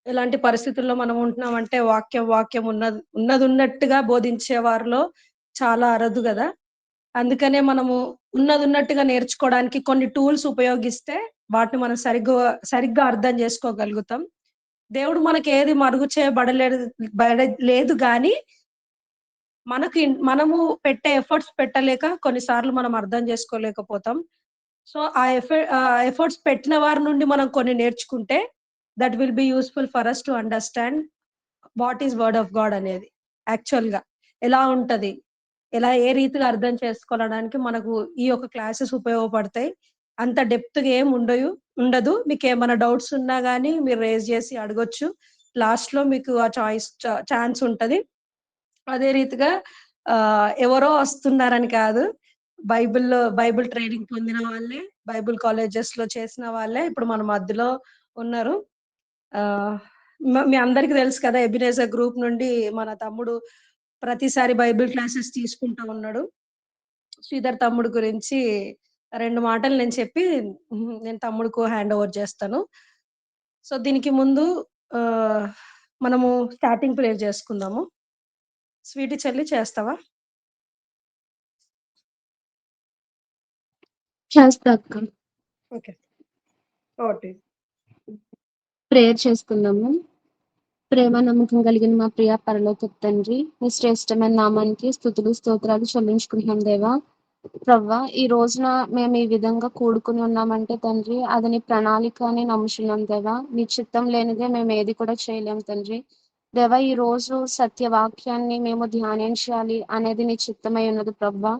ఎలాంటి పరిస్థితుల్లో మనం ఉంటున్నామంటే వాక్యం ఉన్నదున్నట్టుగా బోధించే వారిలో చాలా అరుదు గదా! అందుకనే మనము ఉన్నదున్నట్టుగా నేర్చుకోవడానికి కొన్ని టూల్స్ ఉపయోగిస్తే వాటిని మనం సరిగ్గా అర్థం చేసుకోగలుగుతాం. దేవుడు మనకేది మరుగు చేయబడలేదు లేదు గానీ, మనము పెట్టే ఎఫర్ట్స్ పెట్టలేక కొన్నిసార్లు మనం అర్థం చేసుకోలేకపోతాం. సో, ఎఫర్ట్స్ పెట్టిన వారి నుండి మనం కొన్ని నేర్చుకుంటే that will be useful for us to understand what is word of God అనేది యాక్చువల్‌గా. ఎలా ఉంటది? ఏ రీతిగా అర్థం చేసుకోవడానికి మనకు ఈ యొక్క క్లాసెస్ ఉపయోగపడతాయి. అంత డెప్త్‌గా ఉండదు. మీకేమైనా డౌట్స్ ఉన్నా గాని మీరు రైజ్ చేసి అడగొచ్చు. లాస్ట్‌లో మీకు ఆ ఛాన్స్ ఉంటది. అదే రీతిగా ఎవరో వస్తున్నారని కాదు. బైబిల్ ట్రైనింగ్ పొందిన వాళ్ళే, బైబిల్ కాలేజెస్‌లో చేసిన వాళ్ళే ఇప్పుడు మన మధ్యలో ఉన్నారు. ఆహ్, మీ అందరికి తెలుసు కదా! ఎబినేజర్ గ్రూప్ నుండి మన తమ్ముడు ప్రతిసారి బైబిల్ క్లాసెస్ తీసుకుంటా ఉన్నాడు. శ్రీధర్ తమ్ముడు గురించి 2 మాటలు నేను చెప్పి నేను తమ్ముడుకు హ్యాండ్ ఓవర్ చేస్తాను. సో, దీనికి ముందు ఆహ్, మనము స్టార్టింగ్ ప్రేయర్ చేసుకుందాము. స్వీటీ చెల్లి చేస్తావా? చేస్తా అక్క. ఓకే. ఓకే. ప్రేయర్ చేసుకుందాము. ప్రేమ నమ్మకం కలిగిన మా ప్రియ పరలోకపు తండ్రి, మీ శ్రేష్టమైన నామానికి స్తుతులు స్తోత్రాలు చెల్లించుకుంటున్నాం దేవా. ప్రవ్వా, ఈ రోజున మేము ఈ విధంగా కూడుకుని ఉన్నామంటే తండ్రి, అది నీ ప్రణాళిక అని నమ్ముచున్నాం దేవా. నీ చిత్తం లేనిదే మేము ఏది కూడా చేయలేం తండ్రి. దేవా, ఈ రోజు సత్యవాక్యాన్ని మేము ధ్యానించాలి అనేది నీ చిత్తమై ఉన్నది ప్రవ్వా.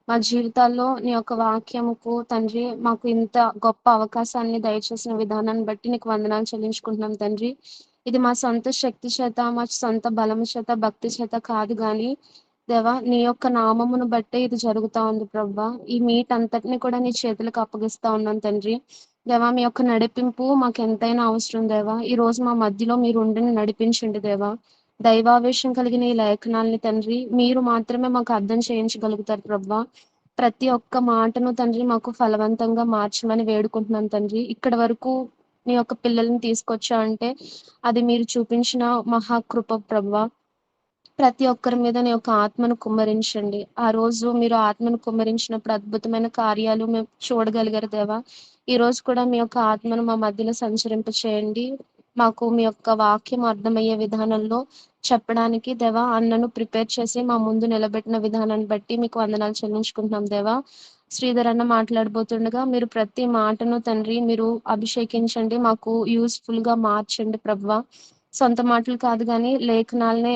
మా జీవితాల్లో నీ యొక్క వాక్యముకు తండ్రి మాకు ఇంత గొప్ప అవకాశాన్ని దయచేసిన విధానాన్ని బట్టి నీకు వందనాలు చెల్లించుకుంటున్నాం తండ్రి. ఇది మా సొంత శక్తి చేత, మా సొంత బలము చేత, భక్తి చేత కాదు గాని దేవా, నీ యొక్క నామమును బట్టే ఇది జరుగుతా ఉంది ప్రవ్వా. ఈ మీట్ అంతటిని కూడా నీ చేతులకు అప్పగిస్తా ఉన్నాను తండ్రి. దేవా, మీ యొక్క నడిపింపు మాకు ఎంతైనా అవసరం దేవా. ఈ రోజు మా మధ్యలో మీరు ఉండి నడిపించండి దేవా. దైవావేశం కలిగిన ఈ లేఖనాల్ని తండ్రి మీరు మాత్రమే మాకు అర్థం చేయించగలుగుతారు ప్రవ్వా. ప్రతి ఒక్క మాటను తండ్రి మాకు ఫలవంతంగా మార్చమని వేడుకుంటున్నాను తండ్రి. ఇక్కడ వరకు మీ యొక్క పిల్లల్ని తీసుకొచ్చా అంటే అది మీరు చూపించిన మహాకృప ప్రవ్వా. ప్రతి ఒక్కరి మీద నీ యొక్క ఆత్మను కుమ్మరించండి. ఆ రోజు మీరు ఆత్మను కుమ్మరించినప్పుడు అద్భుతమైన కార్యాలు మేము చూడగలిగారు దేవా. ఈ రోజు కూడా మీ యొక్క ఆత్మను మా మధ్యలో సంచరింప చేయండి. మాకు మీ యొక్క వాక్యం అర్థమయ్యే విధానంలో చెప్పడానికి దేవా అన్నను ప్రిపేర్ చేసి మా ముందు నిలబెట్టిన విధానాన్ని బట్టి మీకు వందనాలు చెల్లించుకుంటున్నాం దేవా. శ్రీధర్ అన్న మాట్లాడబోతుండగా మీరు ప్రతి మాటను తండ్రి మీరు అభిషేకించండి, మాకు యూస్ఫుల్ గా మార్చండి ప్రభువా. సొంత మాటలు కాదు కానీ లేఖనాలనే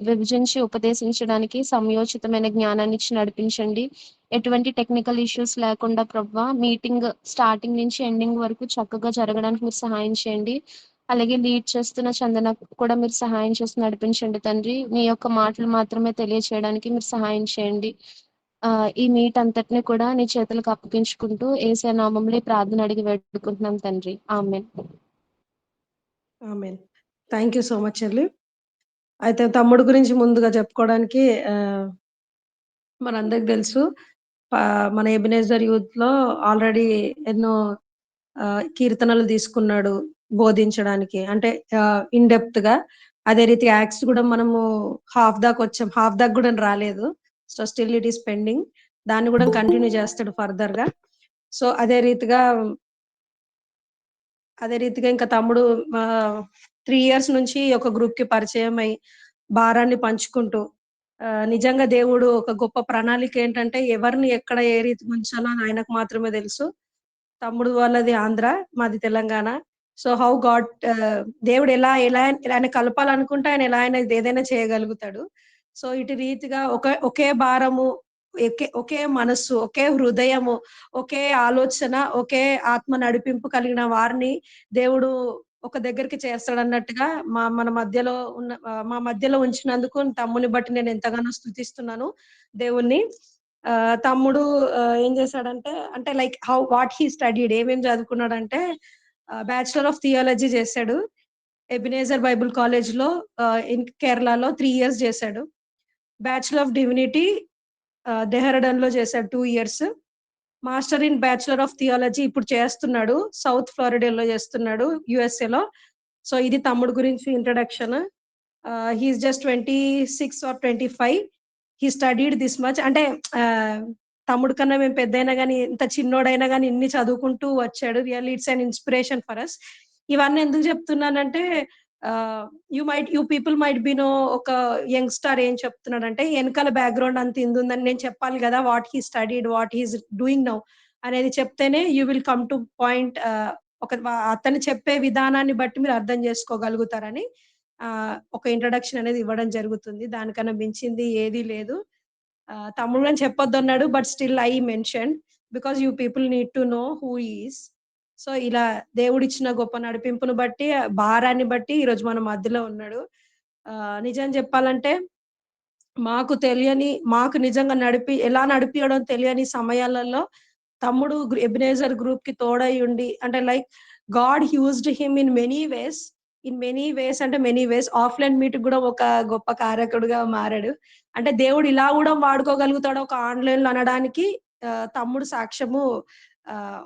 విభజించి ఉపదేశించడానికి సమయోచితమైన జ్ఞానాన్ని ఇచ్చి నడిపించండి. ఎటువంటి టెక్నికల్ ఇష్యూస్ లేకుండా ప్రవ్వా మీటింగ్ స్టార్టింగ్ నుంచి ఎండింగ్ వరకు చక్కగా జరగడానికి మీరు సహాయం చేయండి. అలాగే లీడ్ చేస్తున్న చందన కూడా మీరు సహాయం చేసి నడిపించండి తండ్రి. మీ యొక్క మాటలు మాత్రమే తెలియచేయడానికి మీరు సహాయం చేయండి. ఈ మీట్ అంతటిని కూడా నీ చేతులకు అప్పగించుకుంటూ యేసయ్య నామములో ఈ ప్రార్థన అడిగి వేడుకుంటున్నాం తండ్రి. ఆమేన్. ఆమేన్. థాంక్ యూ సో మచ్ చెల్లి. అయితే తమ్ముడు గురించి ముందుగా చెప్పుకోవడానికి మనందరికి తెలుసు. మన ఎబినేజర్ యూత్‌లో ఆల్రెడీ ఎన్నో కీర్తనలు తీసుకున్నాడు బోధించడానికి. అంటే ఇన్ డెప్త్‌గా. అదే రీతిగా యాక్ట్స్ కూడా మనము హాఫ్ దాకొచ్చాం. హాఫ్ దాకా కూడా రాలేదు. So, still it is pending. దాన్ని కూడా కంటిన్యూ చేస్తాడు ఫర్దర్‌గా. సో, అదే రీతిగా ఇంకా తమ్ముడు 3 ఇయర్స్ నుంచి ఒక గ్రూప్‌కి పరిచయమై భారాన్ని పంచుకుంటూ నిజంగా దేవుడు ఒక గొప్ప ప్రణాళిక ఏంటంటే ఎవరిని ఎక్కడ ఏ రీతిగా ఉంచాలో అది ఆయనకు మాత్రమే తెలుసు. తమ్ముడు వాళ్ళది ఆంధ్ర, మాది తెలంగాణ. సో, హౌ గాడ్ దేవుడు ఎలా ఎలా ఆయన కలపాలనుకుంటే ఆయన ఎలా అయినా ఏదైనా చేయగలుగుతాడు. సో, ఇటు రీతిగా ఒకే భారము, ఒకే మనస్సు, ఒకే హృదయము, ఒకే ఆలోచన, ఒకే ఆత్మ నడిపింపు కలిగిన వారిని దేవుడు ఒక దగ్గరికి చేస్తాడన్నట్టుగా మా మధ్యలో ఉంచినందుకు తమ్ముని బట్టి నేను ఎంతగానో స్తుతిస్తున్నాను దేవుణ్ణి. తమ్ముడు ఏం చేశాడంటే అంటే లైక్ వాట్ హి స్టడీడ్ ఏమేం చదువుకున్నాడంటే బ్యాచిలర్ ఆఫ్ థియాలజీ చేశాడు. ఎబినేజర్ బైబిల్ కాలేజ్‌లో ఇన్ కేరళలో 3 ఇయర్స్ చేశాడు. బ్యాచిలర్ ఆఫ్ డివినిటీ డెహ్రాడూన్‌లో చేశాడు 2 years. Master in bachelor of theology ఇప్పుడు చేస్తున్నాడు. సౌత్ ఫ్లోరిడాలో చేస్తున్నాడు యూఎస్ఏలో. సో ఇది తమ్ముడు గురించి introduction. He is just 26 or 25. He studied this much. అంటే తమ్ముడు కన్నా మేము పెద్దయినా గాని, ఇంత చిన్నోడైనా గాని ఇన్ని చదువుకుంటూ వచ్చాడు. Really it's an inspiration for us. ఇవన్నీ ఎందుకు చెప్తున్నానంటే you people might be know ఒక యంగ్‌స్టార్ ఏం చెప్తున్నాడంటే ఎనకాల బ్యాక్‌గ్రౌండ్ అంత ఇందుందని నేను చెప్పాలి గదా! What he studied, what he is doing now అనేది చెప్తేనే you will come to point. అతను చెప్పే విధానాన్ని బట్టి మీరు అర్థం చేసుకోగలుగుతారని ఒక ఇంట్రడక్షన్ అనేది ఇవ్వడం జరుగుతుంది. దానికన్నా మించింది ఏదీ లేదు. తమ్ముడు అని చెప్పొద్దన్నాడు. But still I mentioned because you people need to know who he is. So, ఇలా దేవుడిచ్చిన గొప్ప నడిపింపును బట్టి, భారాన్ని బట్టి ఈరోజు మన మధ్యలో ఉన్నాడు. నిజం చెప్పాలంటే మాకు నిజంగా ఎలా నడిపియడం తెలియని సమయాలలో తమ్ముడు ఎబెనెజర్ గ్రూప్‌కి తోడై ఉండి అంటే like God used him in many ways అంటే మెనీ వేస్. ఆఫ్‌లైన్ మీట్‌కి గూడా ఒక గొప్ప కారకుడుగా మారాడు. అంటే దేవుడు ఇలా గూడా వాడుకోగలుగుతాడు ఒక ఆన్‌లైన్‌లో అనడానికి తమ్ముడు సాక్ష్యము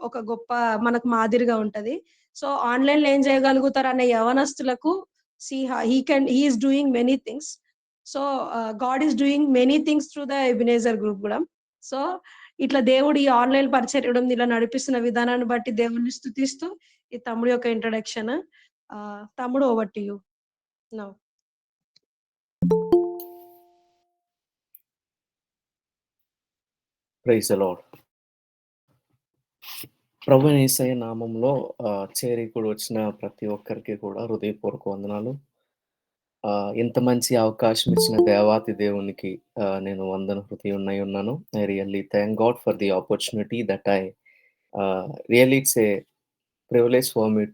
ఒక గొప్ప మనకు మాదిరిగా ఉంటది. సో, ఆన్‌లైన్‌లో ఏం చేయగలుగుతారనే యవనస్తులకు he is doing many things. So, God is doing many things through the Ebenezer group గూడా. సో, ఇట్లా దేవుడు ఈ ఆన్‌లైన్ పరిచర్యడం ఇలా నడిపిస్తున్న విధానాన్ని బట్టి దేవుడిని స్తుతిస్తూ ఈ తమ్ముడు యొక్క ఇంట్రడక్షన్. తమ్ముడు over to you now. Praise the Lord. ప్రభువైన యేసయ్య నామంలో చేరి కూడా వచ్చిన ప్రతి ఒక్కరికి కూడా హృదయపూర్వక వందనాలు. ఇంత మంచి అవకాశం ఇచ్చిన దేవాతి దేవునికి నేను హృదయున్నై ఉన్నాను. I really thank God for the opportunity that I really it's a privilege for me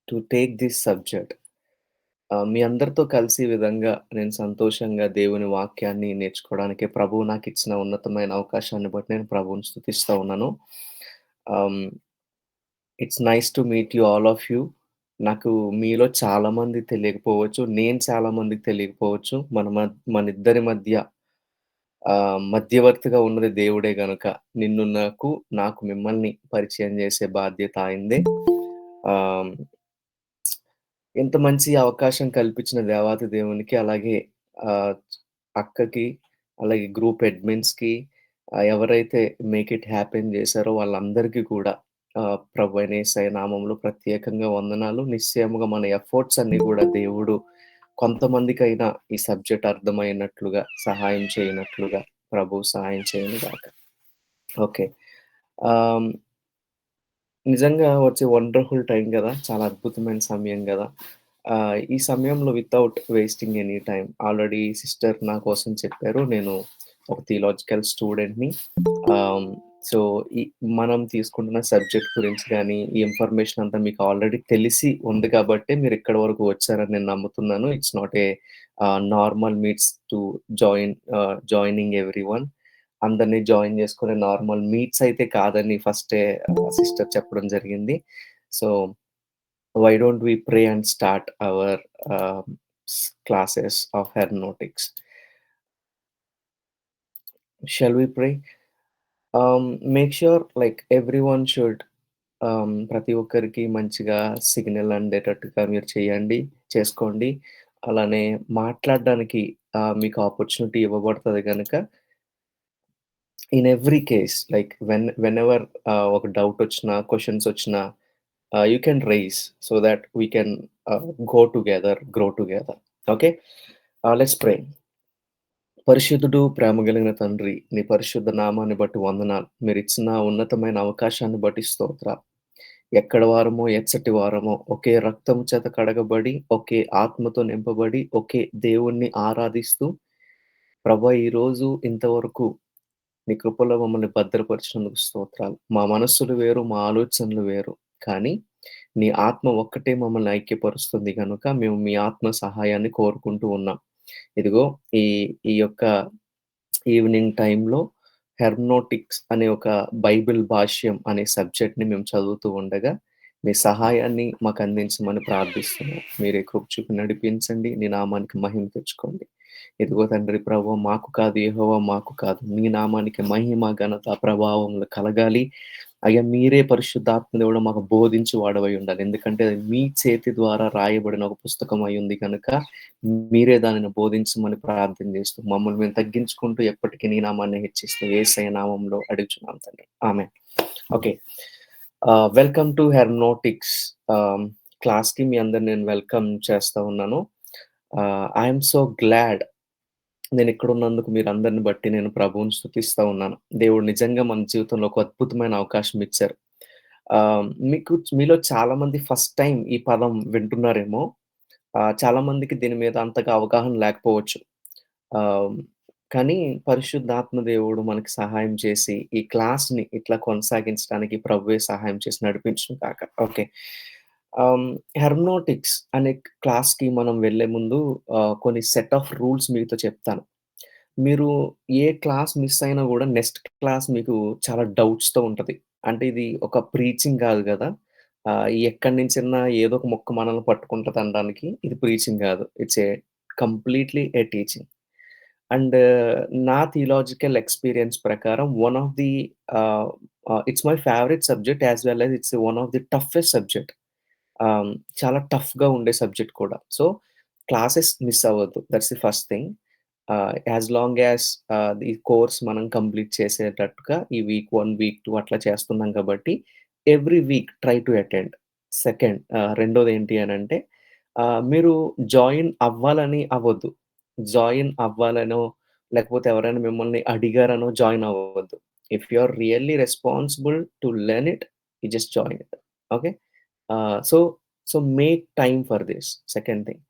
to take this subject. మీ అందరితో కలిసి ఈ విధంగా నేను సంతోషంగా దేవుని వాక్యాన్ని నేర్చుకోవడానికి ప్రభువు నాకు ఇచ్చిన ఉన్నతమైన అవకాశాన్ని బట్టి నేను ప్రభువుని స్తుతిస్తా ఉన్నాను. It's nice to meet you all of you. నాకు మీలో చాలా మంది తెలియకపోవచ్చు. నేను చాలా మందికి తెలియకపోవచ్చు. మన ఇద్దరి మధ్య మధ్యవర్తిగా ఉన్నది దేవుడే గనుక నాకు మిమ్మల్ని పరిచయం చేసే బాధ్యత ఆయనదే. ఆహ్, ఇంత మంచి అవకాశం కల్పించిన దేవాతి దేవునికి, అలాగే ఆహ్, అక్కకి, అలాగే గ్రూప్ అడ్మిన్స్‌కి, ఎవరైతే మేక్ ఇట్ హ్యాపెన్ చేశారో వాళ్ళందరికీ కూడా ప్రభువైన యేసయ్య నామంలో ప్రత్యేకంగా వందనాలు. నిశ్చయముగా మన ఎఫర్ట్స్ అన్నీ కూడా దేవుడు కొంతమందికైనా ఈ సబ్జెక్ట్ అర్థమైనట్లుగా, సహాయం చేయనట్లుగా ప్రభువు సహాయం చేయనుగాక. ఓకే. ఆహ్, నిజంగా వచ్చే వండర్‌ఫుల్ టైం గదా! చాలా అద్భుతమైన సమయం గదా! ఈ సమయంలో without wasting any time already sister నా కోసం చెప్పారు. నేను ఒక థియలాజికల్ స్టూడెంట్‌ని. సో, మనం తీసుకుంటున్న సబ్జెక్ట్ గురించి గానీ, ఈ ఇన్ఫర్మేషన్ అంతా మీకు ఆల్రెడీ తెలిసి ఉంది కాబట్టే మీరిక్కడి వరకు వచ్చారని నేను నమ్ముతున్నాను. It's not a normal meets to joining everyone. అందరిని జాయిన్ చేసుకునే నార్మల్ మీట్స్ అయితే కాదని ఫస్టే సిస్టర్ చెప్పడం జరిగింది. So, why don't we pray and start our classes of hermeneutics. Shall we pray? Make sure like everyone should ప్రతి ఒక్కరికి మంచిగా సిగ్నల్ అందేటట్టుగా మీరు చేసుకోండి. అలానే మాట్లాడడానికి మీకు ఆపర్చునిటీ ఇవ్వబడతది గనక in every case like whenever ఒక డౌట్ వచ్చినా, క్వెషన్స్ వచ్చినా you can raise so that we can grow together. Okay. Let's pray. పరిశుద్ధుడు, ప్రేమ కలిగిన తండ్రి, నీ పరిశుద్ధ నామాన్ని బట్టి వందనాలు. మీరిచ్చిన ఉన్నతమైన అవకాశాన్ని బట్టి స్తోత్రాలు. ఎక్కడ వారమో, ఎచ్చటి వారమో, ఒకే రక్తము చేత కడగబడి, ఒకే ఆత్మతో నింపబడి, ఒకే దేవుణ్ణి ఆరాధిస్తూ ప్రభా ఈరోజు ఇంతవరకు నీ కృపలో మమ్మల్ని భద్రపరిచినందుకు స్తోత్రాలు. మా మనస్సులు వేరు, మా ఆలోచనలు వేరు. కానీ నీ ఆత్మ ఒక్కటే మమ్మల్ని ఐక్యపరుస్తుంది గనుక మేము మీ ఆత్మ సహాయాన్ని కోరుకుంటూ ఉన్నాం. ఇదిగో ఈ ఈ యొక్క ఈవినింగ్ టైంలో హెర్నోటిక్స్ అనే ఒక బైబిల్ భాష్యం అనే సబ్జెక్ట్‌ని మేము చదువుతూ ఉండగా, మీ సహాయాన్ని మాకు అందించమని ప్రార్థిస్తున్నాం. మీరే కృప చూపి నడిపించండి. నీ నామానికి మహిమ తెచ్చుకోండి. ఇదిగో తండ్రి ప్రభువా మాకు కాదు, యెహోవా మాకు కాదు, నీ నామానికి మహిమ, ఘనత, ప్రభావములు కలగాలి. అయ్యా మీరే పరిశుద్ధాత్మ దేవుడు మాకు బోధించి వాడవై ఉండాలి. ఎందుకంటే అది మీ చేతి ద్వారా రాయబడిన ఒక పుస్తకం అయ్యుంది కనుక, మీరే దానిని బోధించమని ప్రార్థన చేస్తూ, మమ్మల్ని మేము తగ్గించుకుంటూ ఎప్పటికి నీ నామాన్ని హెచ్చిస్తూ యేసయ్య నామంలో అడుగుచున్నాం తండ్రి. ఆమేన్. ఓకే. వెల్కమ్ టు హెర్నోటిక్స్ క్లాస్‌కి మీ అందరిని నేను వెల్కమ్ చేస్తా ఉన్నాను. ఐ యామ్ సో గ్లాడ్ నేనిక్కడున్నందుకు మీరందరిని బట్టి నేను ప్రభువుని స్తుతిస్తా ఉన్నాను. దేవుడు నిజంగా మన జీవితంలో ఒక అద్భుతమైన అవకాశం ఇచ్చారు. మీలో చాలా మంది ఫస్ట్ టైమ్ ఈ పదం వింటున్నారేమో. చాలా మందికి దీని మీద అంతగా అవగాహన లేకపోవచ్చు. ఆహ్, కానీ పరిశుద్ధాత్మ దేవుడు మనకి సహాయం చేసి, ఈ క్లాస్‌ని ఇట్లా కొనసాగించడానికి ప్రభువే సహాయం చేసి నడిపించును గాక. ఓకే. ఆహ్, హెర్మనోటిక్స్ అనే క్లాస్‌కి మనం వెళ్ళే ముందు కొన్ని సెట్ ఆఫ్ రూల్స్ మీతో చెప్తాను. మీరు ఏ క్లాస్ మిస్ అయినా గూడా నెక్స్ట్ క్లాస్ మీకు చాలా డౌట్స్‌తో ఉంటది. అంటే ఇది ఒక ప్రీచింగ్ గాదు గదా! ఎక్కడి నుంచన్నా ఏదో ఒక ముక్క మనల్ని పట్టుకుంటదనడానికి ఇది ప్రీచింగ్ గాదు. It's completely a teaching. And నా థియలాజికల్ ఎక్స్‌పీరియన్స్ ప్రకారం one of the ah, it's my favourite subject as well as it's one of the toughest subject. Ah, చాలా టఫ్‌గా ఉండే సబ్జెక్ట్ కూడా. సో, క్లాసెస్ మిస్ అవ్వద్దు. That's the first thing. As long as ఈ course మనం complete చేసేటట్టుగా ఈ week 1, week 2 అట్లా చేస్తున్నాం కాబట్టి, every week try to attend. రెండోదేంటి అనంటే, మీరు జాయిన్ అవ్వాలని అవ్వద్దు. జాయిన్ అవ్వాలనో, లేకపోతే ఎవరైనా మిమ్మల్ని అడిగారనో జాయిన్ అవ్వద్దు. If you are really responsible to learn it, you just join it. Okay. Ah, so, so make time for this second thing.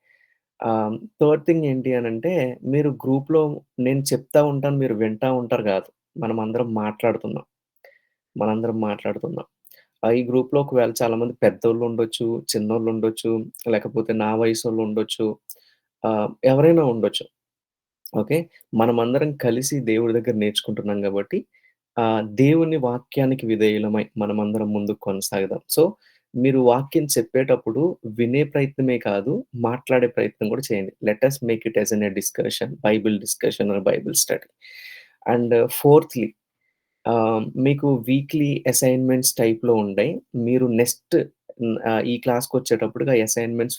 Third thing ఏంటి అనంటే, మీరు గ్రూప్‌లో నేను చెప్తా ఉంటాను, మీరు వింటా ఉంటారు గాదు. మనమందరం మాట్లాడుతున్నాం. మనందరం మాట్లాడుతున్నాం. ఈ గ్రూప్‌లో ఒకవేళ చాలామంది పెద్దోళ్ళుండొచ్చు, చిన్నోళ్ళుండొచ్చు, లేకపోతే నా వయసోళ్ళుండొచ్చు. ఎవరైనా ఉండొచ్చు. ఓకే. మనమందరం కలిసి దేవుడి దగ్గర నేర్చుకుంటున్నాం గాబట్టి, దేవుని వాక్యానికి విధేయులమై మనమందరం ముందుకు కొనసాగుదాం. సో, మీరు వాక్యం చెప్పేటప్పుడు వినే ప్రయత్నమే కాదు, మాట్లాడే ప్రయత్నం గూడా చేయండి. Let us make it as an a discussion, Bible discussion or Bible study. And fourthly మీకు వీక్లీ అసైన్‌మెంట్స్ టైప్‌లో ఉండయి. మీరు ఈ క్లాస్‌కొచ్చేటప్పటికి ఆ అసైన్‌మెంట్స్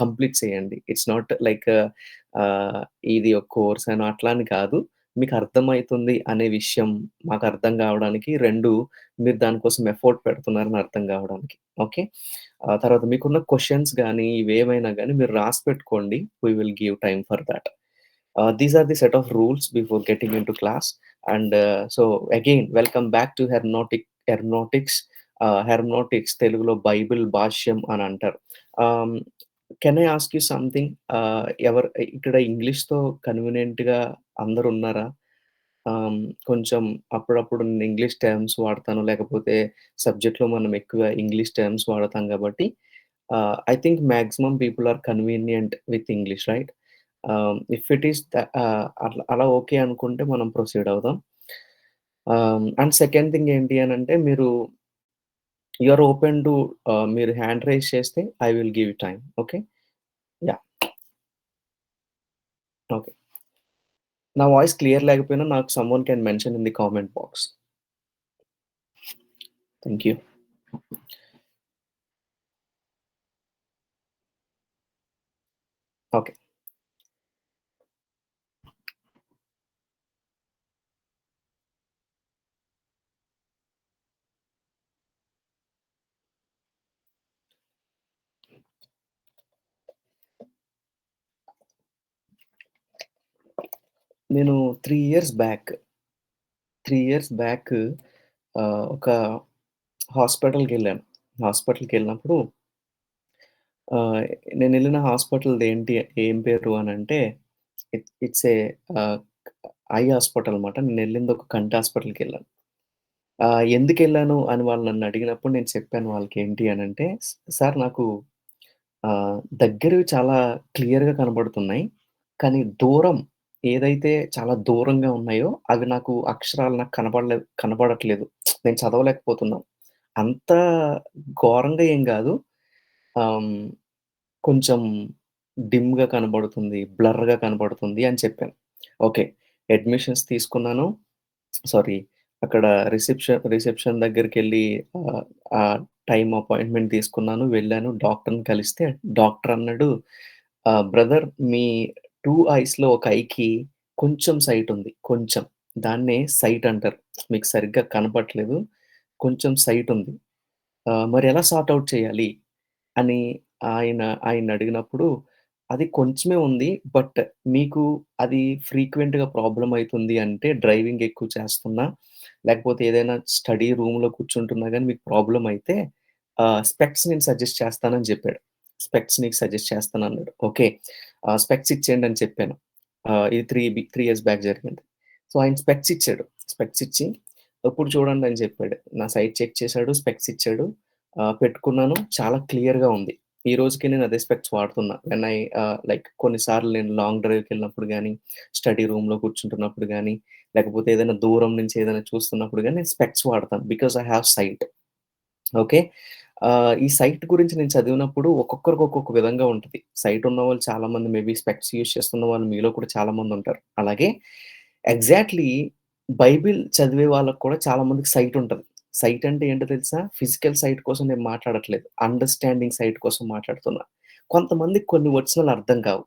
కంప్లీట్ చేయండి. ఇట్స్ నాట్ లైక్ ఆహ్, ఇది ఒక కోర్స్ అనో అట్లా అని కాదు. మీకు అర్థమైతుంది అనే విషయం మాకు అర్థం కావడానికి 2 మీరు దానికోసం ఎఫోర్ట్ పెడుతున్నారని అర్థం కావడానికి. ఓకే. తర్వాత మీకున్న క్వెషన్స్ గాని, ఇవేవైనా గాని మీరు రాసి పెట్టుకోండి. We will give time for thought. These are the set of rules before getting into class. And so again, welcome back to Hermeneutics. Hermeneutics తెలుగులో బైబిల్ భాష్యం అని అంటారు. Um, can I ask you something? ఇక్కడ ఇంగ్లీష్‌తో కన్వీనియంట్‌గా అందరున్నారా? ఆహ్, కొంచెం అప్పుడప్పుడు నేను English terms వాడతాను. లేకపోతే సబ్జెక్ట్‌లో మనం ఎక్కువ ఇంగ్లీష్ టర్మ్స్ వాడతాం కాబట్టి, I think maximum people are convenient with English right? If it is అలా ఓకే అనుకుంటే మనం ప్రొసీడ్ అవుదాం. అండ్ సెకండ్ థింగ్ ఏంటి అనంటే యూ ఆర్ ఓపెన్ టు మీరు హ్యాండ్ రైజ్ చేస్తే I will give you time. Okay. Yeah! Okay. నా voice clear లేకపోయినా నాకు someone can mention in the comment box. Thank you. Okay. నేను 3 ఇయర్స్ బ్యాక్ ఒక హాస్పిటల్‌కెళ్ళాను. హాస్పిటల్‌కెళ్ళినప్పుడు ఆహ్, నేనెళ్ళిన హాస్పిటల్‌దేంటి ఏం పేరు అనంటే ఇట్స్ ఏ ఆహ్, ఐ హాస్పిటల్ మాట. నేనెళ్ళింది ఒక కంటి హాస్పిటల్‌కెళ్ళాను. ఎందుకెళ్ళాను అని వాళ్ళు నన్నడిగినప్పుడు నేను చెప్పాను వాళ్ళకేంటి అనంటే, సార్ నాకు దగ్గరవి చాలా క్లియర్‌గా కనబడుతున్నాయి. కానీ దూరం ఏదైతే చాలా దూరంగా ఉన్నాయో అవి నాకు అక్షరాలు నాకు కనపడట్లేదు. నేను చదవలేకపోతున్నాను. అంత ఘోరంగా ఏం గాదు. ఆహ్, హ్మ్, కొంచెం డిమ్‌గా కనబడుతుంది, బ్లర్‌గా కనబడుతుంది అని చెప్పాను. ఓకే. అడ్మిషన్స్ తీసుకున్నాను. సారీ. అక్కడ రిసెప్షన్ దగ్గరికెళ్ళి ఆ టైమ్ అపాయింట్‌మెంట్ తీసుకున్నాను. వెళ్ళాను. డాక్టర్‌ని కలిస్తే డాక్టర్ అన్నాడు, బ్రదర్ మీ 2 ఐస్‌లో ఒక ఐకి కొంచెం సైట్ ఉంది. కొంచెం. దాన్నే సైట్ అంటారు. మీకు సరిగ్గా కనపట్లేదు. కొంచెం సైట్ ఉంది. మరి ఎలా సార్ట్ ఔట్ చేయాలి?" అని ఆయన్నడిగినప్పుడు, "అది కొంచెమే ఉంది. బట్ మీకు అది ఫ్రీక్వెంట్‌గా ప్రాబ్లమ్ అయితుంది అంటే డ్రైవింగ్ ఎక్కువ చేస్తున్నా, లేకపోతే ఏదైనా స్టడీ రూమ్‌లో కూర్చుంటున్నా గాని మీకు ప్రాబ్లమ్ అయితే స్పెక్స్ నేను సజెస్ట్ చేస్తానని" జెప్పాడు. "స్పెక్స్ నీకు సజెస్ట్ చేస్తానన్నాడు." ఓకే. స్పెక్స్ ఇచ్చేయండి అని చెప్పాను. ఇది 3 ఇయర్స్ బ్యాక్ జరిగింది. సో, ఆయన స్పెక్స్ ఇచ్చాడు. స్పెక్స్ ఇచ్చి, "ఇప్పుడు చూడండి" అని చెప్పాడు. నా సైట్ చెక్ చేసాడు. స్పెక్స్ ఇచ్చాడు. పెట్టుకున్నాను. చాలా క్లియర్‌గా ఉంది. ఈ రోజుకి నేను అదే స్పెక్స్ వాడుతున్నా. వెన్ ఐ లైక్ కొన్నిసార్లు నేను లాంగ్ డ్రైవ్‌కెళ్ళినప్పుడు గాని, స్టడీ రూమ్‌లో కూర్చుంటున్నప్పుడు గాని, లేకపోతే ఏదైనా దూరం నుంచి ఏదైనా చూస్తున్నప్పుడు గాని నేను స్పెక్స్ వాడతాను. Because I have sight. Okay. ఈ సైట్ గురించి నేను చదివినప్పుడు ఒక్కొక్కరికి ఒక్కొక్క విధంగా ఉంటది. సైట్ ఉన్నవాళ్ళు చాలామంది మేబీ స్పెక్స్ యూజ్ చేస్తున్న వాళ్ళు మీలో కూడా చాలామందుంటారు. అలాగే ఎగ్జాక్ట్‌లీ బైబిల్ చదివే వాళ్ళకి కూడా చాలా మందికి సైట్ ఉంటది. సైట్ అంటే ఏంటో తెలుసా? ఫిజికల్ సైట్ కోసం నేను మాట్లాడట్లేదు. అండర్‌స్టాండింగ్ సైట్ కోసం మాట్లాడుతున్నా. కొంతమందికి కొన్ని వచనాలు అర్థం కావు.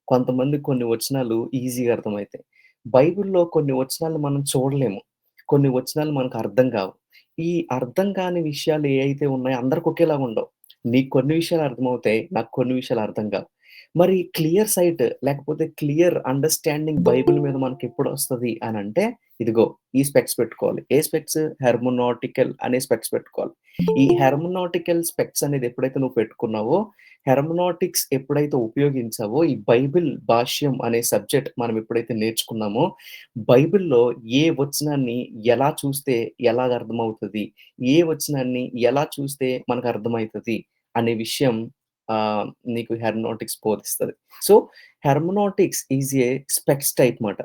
కొంతమందికి కొన్ని వచనాలు ఈజీగా అర్థమైతాయి. బైబిల్‌లో కొన్ని వచనాలు మనం చూడలేము. కొన్ని వచనాలు మనకు అర్థం కావు. ఈ అర్థం కాని విషయాలు ఏయైతే ఉన్నాయో అందరికి ఒకేలాగా ఉండవు. నీకు కొన్ని విషయాలు అర్థమవుతాయి. నాకు కొన్ని విషయాలు అర్థం కావు. మరి క్లియర్ సైట్ లేకపోతే క్లియర్ అండర్‌స్టాండింగ్ బైబిల్ మీద మనకెప్పుడొస్తది అనంటే, ఇదిగో ఈ స్పెక్స్ పెట్టుకోవాలి. ఏ స్పెక్స్? హెర్మనోటికల్ అనే స్పెక్స్ పెట్టుకోవాలి. ఈ హెర్మనోటికల్ స్పెక్స్ అనేది ఎప్పుడైతే నువ్వు పెట్టుకున్నావో, హెర్మనోటిక్స్ ఎప్పుడైతే ఉపయోగించావో, ఈ బైబిల్ భాష్యం అనే సబ్జెక్ట్ మనం ఎప్పుడైతే నేర్చుకున్నామో, బైబిల్‌లో ఏ వచనాన్ని ఎలా చూస్తే ఎలాగ అర్థమవుతది? ఏ వచనాన్ని ఎలా చూస్తే మనకర్థమైతది? అనే విషయం నీకు హెర్మనోటిక్స్ బోధిస్తది. So, hermeneutics is a specs type మాట.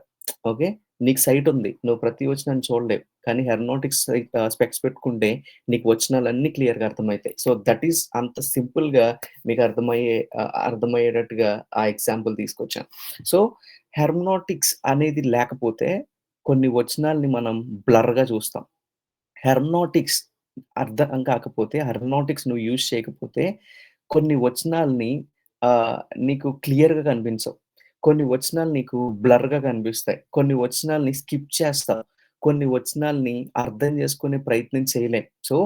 ఓకే. నీకు సైట్ ఉంది. నువ్వు ప్రతి వచనాన్ని చూడలేవు. కానీ హెర్మనోటిక్స్ స్పెక్స్ పెట్టుకుంటే నీకు వచనాలన్నీ క్లియర్‌గా అర్థమైతాయి. సో, దట్ ఈస్ అంత సింపుల్‌గా మీకు అర్థమయ్యేటట్టుగా ఆ ఎగ్జాంపుల్ తీసుకొచ్చాను. సో, హెర్మనోటిక్స్ అనేది లేకపోతే కొన్ని వచనాల్ని మనం బ్లర్‌గా చూస్తాం. హెర్మనోటిక్స్ అర్థం కాకపోతే, హెర్మనోటిక్స్ నువ్వు యూజ్ చేయకపోతే కొన్ని వచనాల్ని ఆహ్, నీకు క్లియర్‌గా కనిపించవు. కొన్ని వచనాలు నీకు బ్లర్‌గా కనిపిస్తాయి. కొన్ని వచనాల్ని స్కిప్ చేస్తావు. కొన్ని వచనాల్ని అర్థం చేసుకునే ప్రయత్నం చేయలేం. So,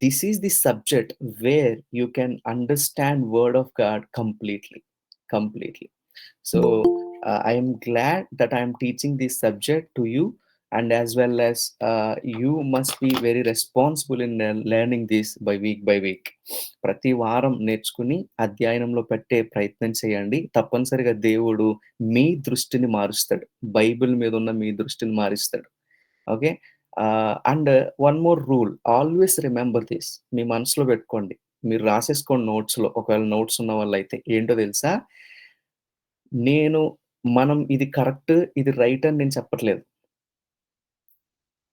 this is the subject where you can understand word of God completely. Completely. So, I am glad that I am teaching this subject to you, and as well as you must be very responsible in learning this by week. ప్రతి వారం నేర్చుకుని అధ్యయనంలో పెట్టే ప్రయత్నం చేయండి. తప్పనిసరిగా దేవుడు మీ దృష్టిని మారుస్తాడు. బైబిల్ మీద ఉన్న మీ దృష్టిని మారుస్తాడు. Okay. And one more rule always remember this. మీ మనసులో పెట్టుకోండి. మీరు రాసేసుకోండి నోట్స్‌లో. ఒకవేళ నోట్స్ ఉన్న వాళ్ళైతే. ఏంటో తెలుసా? నేను మనం ఇది కరెక్ట్, ఇది రైట్ అని నేను చెప్పట్లేదు.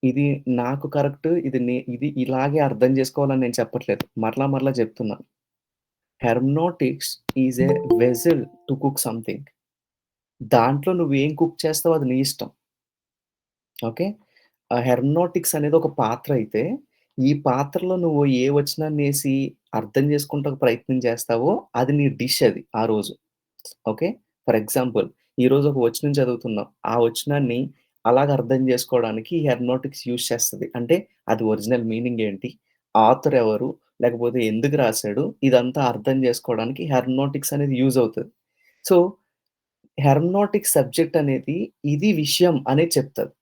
ఇది నాకు కరెక్ట్, ఇది ఇలాగే అర్థం చేసుకోవాలని నేను చెప్పట్లేదు. మరలా మరలా చెప్తున్నాను. Hermeneutics is a vessel to cook something. దాంట్లో నువ్వేం కుక్ చేస్తావో అది నీ ఇష్టం. ఓకే. హెర్మనోటిక్స్ అనేది ఒక పాత్ర అయితే, ఈ పాత్రలో నువ్వు ఏ వచనాన్నేసి అర్థం చేసుకుంటకు ప్రయత్నం చేస్తావో అది నీ డిష్ అది ఆ రోజు. ఓకే. ఫర్ ఎగ్జాంపుల్ ఈరోజు ఒక వచనం చదువుతున్నాం. ఆ వచనాన్ని అలాగ అర్థం చేసుకోవడానికి హెర్మనోటిక్స్ యూజ్ చేస్తది. అంటే అది ఒరిజినల్ మీనింగ్ ఏంటి? ఆథర్ ఎవరు? లేకపోతే ఎందుకు రాసాడు? ఇదంతా అర్థం చేసుకోవడానికి హెర్మనోటిక్స్ అనేది యూజ్ అవుతది. సో, హెర్మనోటిక్స్ సబ్జెక్ట్ అనేది ఇది విషయం అనేది చెప్తది.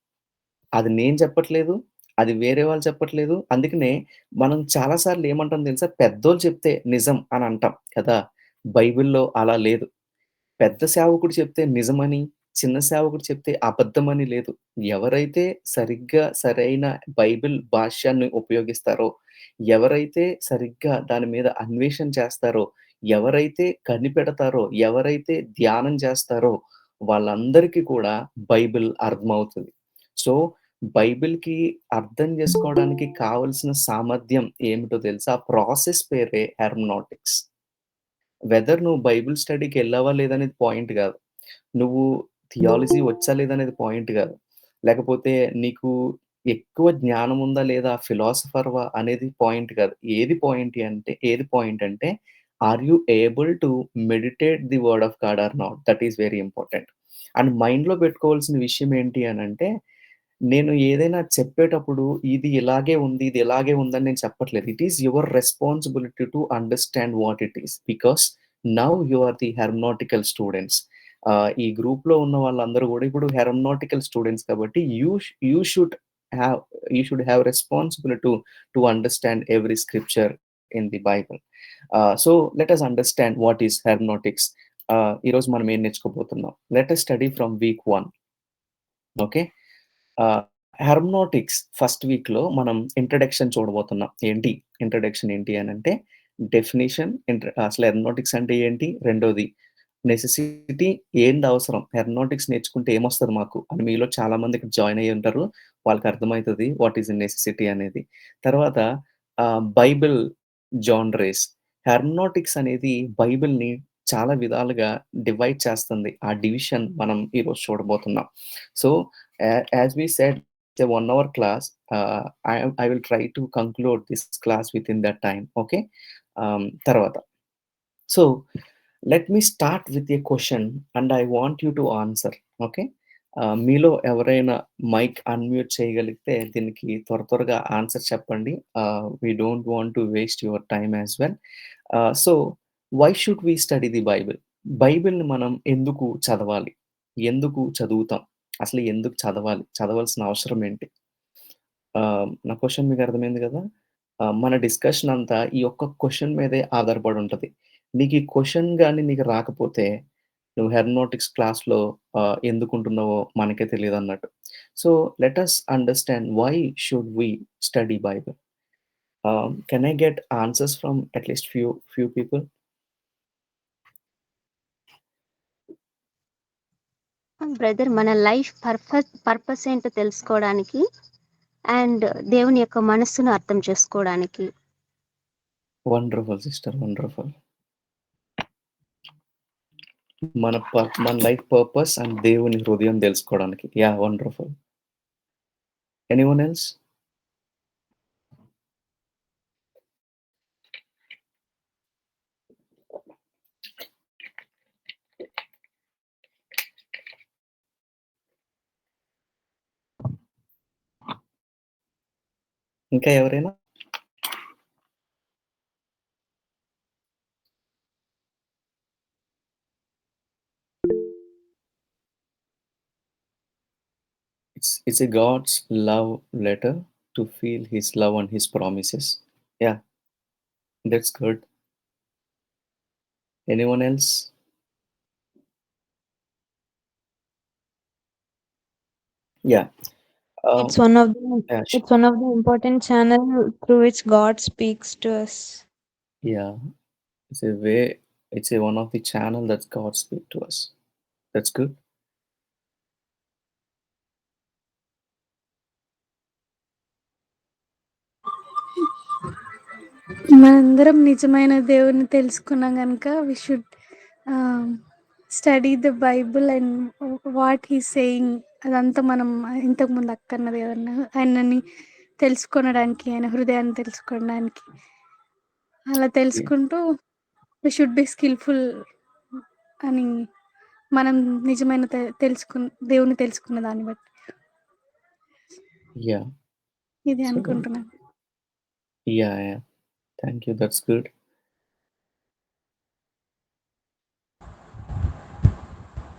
అది నేను చెప్పట్లేదు. అది వేరే వాళ్ళు చెప్పట్లేదు. అందుకనే మనం చాలా సార్లు ఏమంటాం తెలుసా? పెద్దోళ్ళు చెప్తే నిజం అని అంటాం కదా! బైబిల్‌లో అలా లేదు. పెద్ద సేవకుడు చెప్తే నిజమని, చిన్న సేవకుడు చెప్తే అబద్ధమని లేదు. ఎవరైతే సరిగ్గా సరైన బైబిల్ భాష్యాన్ని ఉపయోగిస్తారో, ఎవరైతే సరిగ్గా దాని మీద అన్వేషణ చేస్తారో, ఎవరైతే కనిపెడతారో, ఎవరైతే ధ్యానం చేస్తారో, వాళ్ళందరికీ కూడా బైబిల్ అర్థమవుతది. సో, బైబిల్‌కి అర్థం చేసుకోవడానికి కావాల్సిన సామర్థ్యం ఏమిటో తెలుసా? ఆ ప్రాసెస్ పేరే హెర్మనోటిక్స్. వెదర్ నువ్వు బైబిల్ స్టడీకెళ్ళావా లేదా అనేది పాయింట్ గాదు. నువ్వు థియాలజీ వచ్చా లేదా అనేది పాయింట్ గాదు. లేకపోతే నీకు ఎక్కువ జ్ఞానం ఉందా లేదా, ఫిలాసఫర్‌వా అనేది పాయింట్ కాదు. ఏది పాయింట్ అంటే are you able to meditate the word of God or not? That is very important. And మైండ్‌లో పెట్టుకోవాల్సిన విషయం ఏంటి అనంటే, నేను ఏదైనా చెప్పేటప్పుడు ఇది ఇలాగే ఉంది, ఇది ఇలాగే ఉందని నేను చెప్పట్లేదు. It is your responsibility to understand what it is. Because now you are the hermeneutical students. ఈ గ్రూప్‌లో ఉన్న వాళ్ళందరూ గూడా ఇప్పుడు హెర్మెనాటికల్ స్టూడెంట్స్ కాబట్టి you should have you should have responsibility to understand every scripture in the Bible. So let us understand what is hermeneutics. ఈరోజు మనం ఏం నేర్చుకోబోతున్నాం. Let us study from week 1. Okay. Hermeneutics first వీక్‌లో మనం introduction చూడబోతున్నాం. Introduction ఏంటి అనంటే definition, అసలు హెర్మెనోటిక్స్ అంటే ఏంటి? రెండోది నెసెసిటీ, ఏంది అవసరం? హెర్మెనోటిక్స్ నేర్చుకుంటే ఏమొస్తది మాకు? అని మీలో చాలా మంది ఇక్కడ జాయిన్ అయ్యి ఉంటారు. వాళ్ళకి అర్థమైతది వాట్ ఈస్ ఎ నెసెసిటీ అనేది. తర్వాత బైబిల్ జాన్‌రేస్. హెర్మెనోటిక్స్ అనేది బైబిల్‌ని చాలా విధాలుగా డివైడ్ చేస్తుంది. ఆ డివిజన్ మనం ఈరోజు చూడబోతున్నాం. So, as we said it's a 1 hour class. I will try to conclude this class within that time. Okay. తర్వాత. So let me start with a question and I want you to answer. Okay. మీలో ఎవరైనా mic unmute చేయగలిగితే దీనికి త్వరగా answer చెప్పండి. We don't want to waste your time as well. So why should we study the Bible? బైబిల్‌ని మనం ఎందుకు చదవాలి? ఎందుకు చదువుతాం? అసలు ఎందుకు చదవాలి? చదవాల్సిన అవసరం ఏంటి? నా క్వెషన్ మీకు అర్థమైంది గదా! మన డిస్కషన్ అంతా ఈ ఒక్క క్వెషన్ మీదే ఆధారపడి ఉంటది. నీకు ఈ క్వెషన్ గాని నీకు రాకపోతే, నువ్వు హెర్మెనోటిక్స్ క్లాస్‌లో ఎందుకుంటున్నావో మనకే తెలీదన్నట్టు. So, let us understand why should we study Bible? Can I get answers from at least few people? Brother, మన లైఫ్ పర్పస్ ఏంటో తెలుసుకోవడానికి అండ్ దేవుని యొక్క మనస్సును అర్థం చేసుకోవడానికి. Wonderful sister. వండర్‌ఫుల్. మన లైఫ్ పర్పస్ అండ్ దేవుని హృదయం తెలుసుకోవడానికి. యాహ్! వండర్‌ఫుల్. Anyone else? ఇంకా ఎవరైనా? It's a God's love letter to feel His love and His promises. Yeah, that's good. Anyone else? Yeah. It's one of the Yeah, it's one of the important channel through which God speaks to us. yeah. It's a way. It's a one of the channel that God speak to us. That's good. మనందరం నిజమైన దేవుని తెలుసుకున్నాం గనుక we should study the Bible and what he saying అదంతా మనం ఇంతకు ముందు అక్కన్నది కదన్నా, ఆయనని తెలుసుకోవడానికి, ఆయన హృదయాన్ని తెలుసుకోవడానికి అలా Yeah. తెలుసుకుంటూ వి షుడ్ బి స్కిల్ఫుల్ అని మనం నిజమైన దేవుని తెలుసుకున్న దాన్ని బట్టి Yeah. ఇది So, అనుకుంటున్నాను. yeah. Thank you. That's good.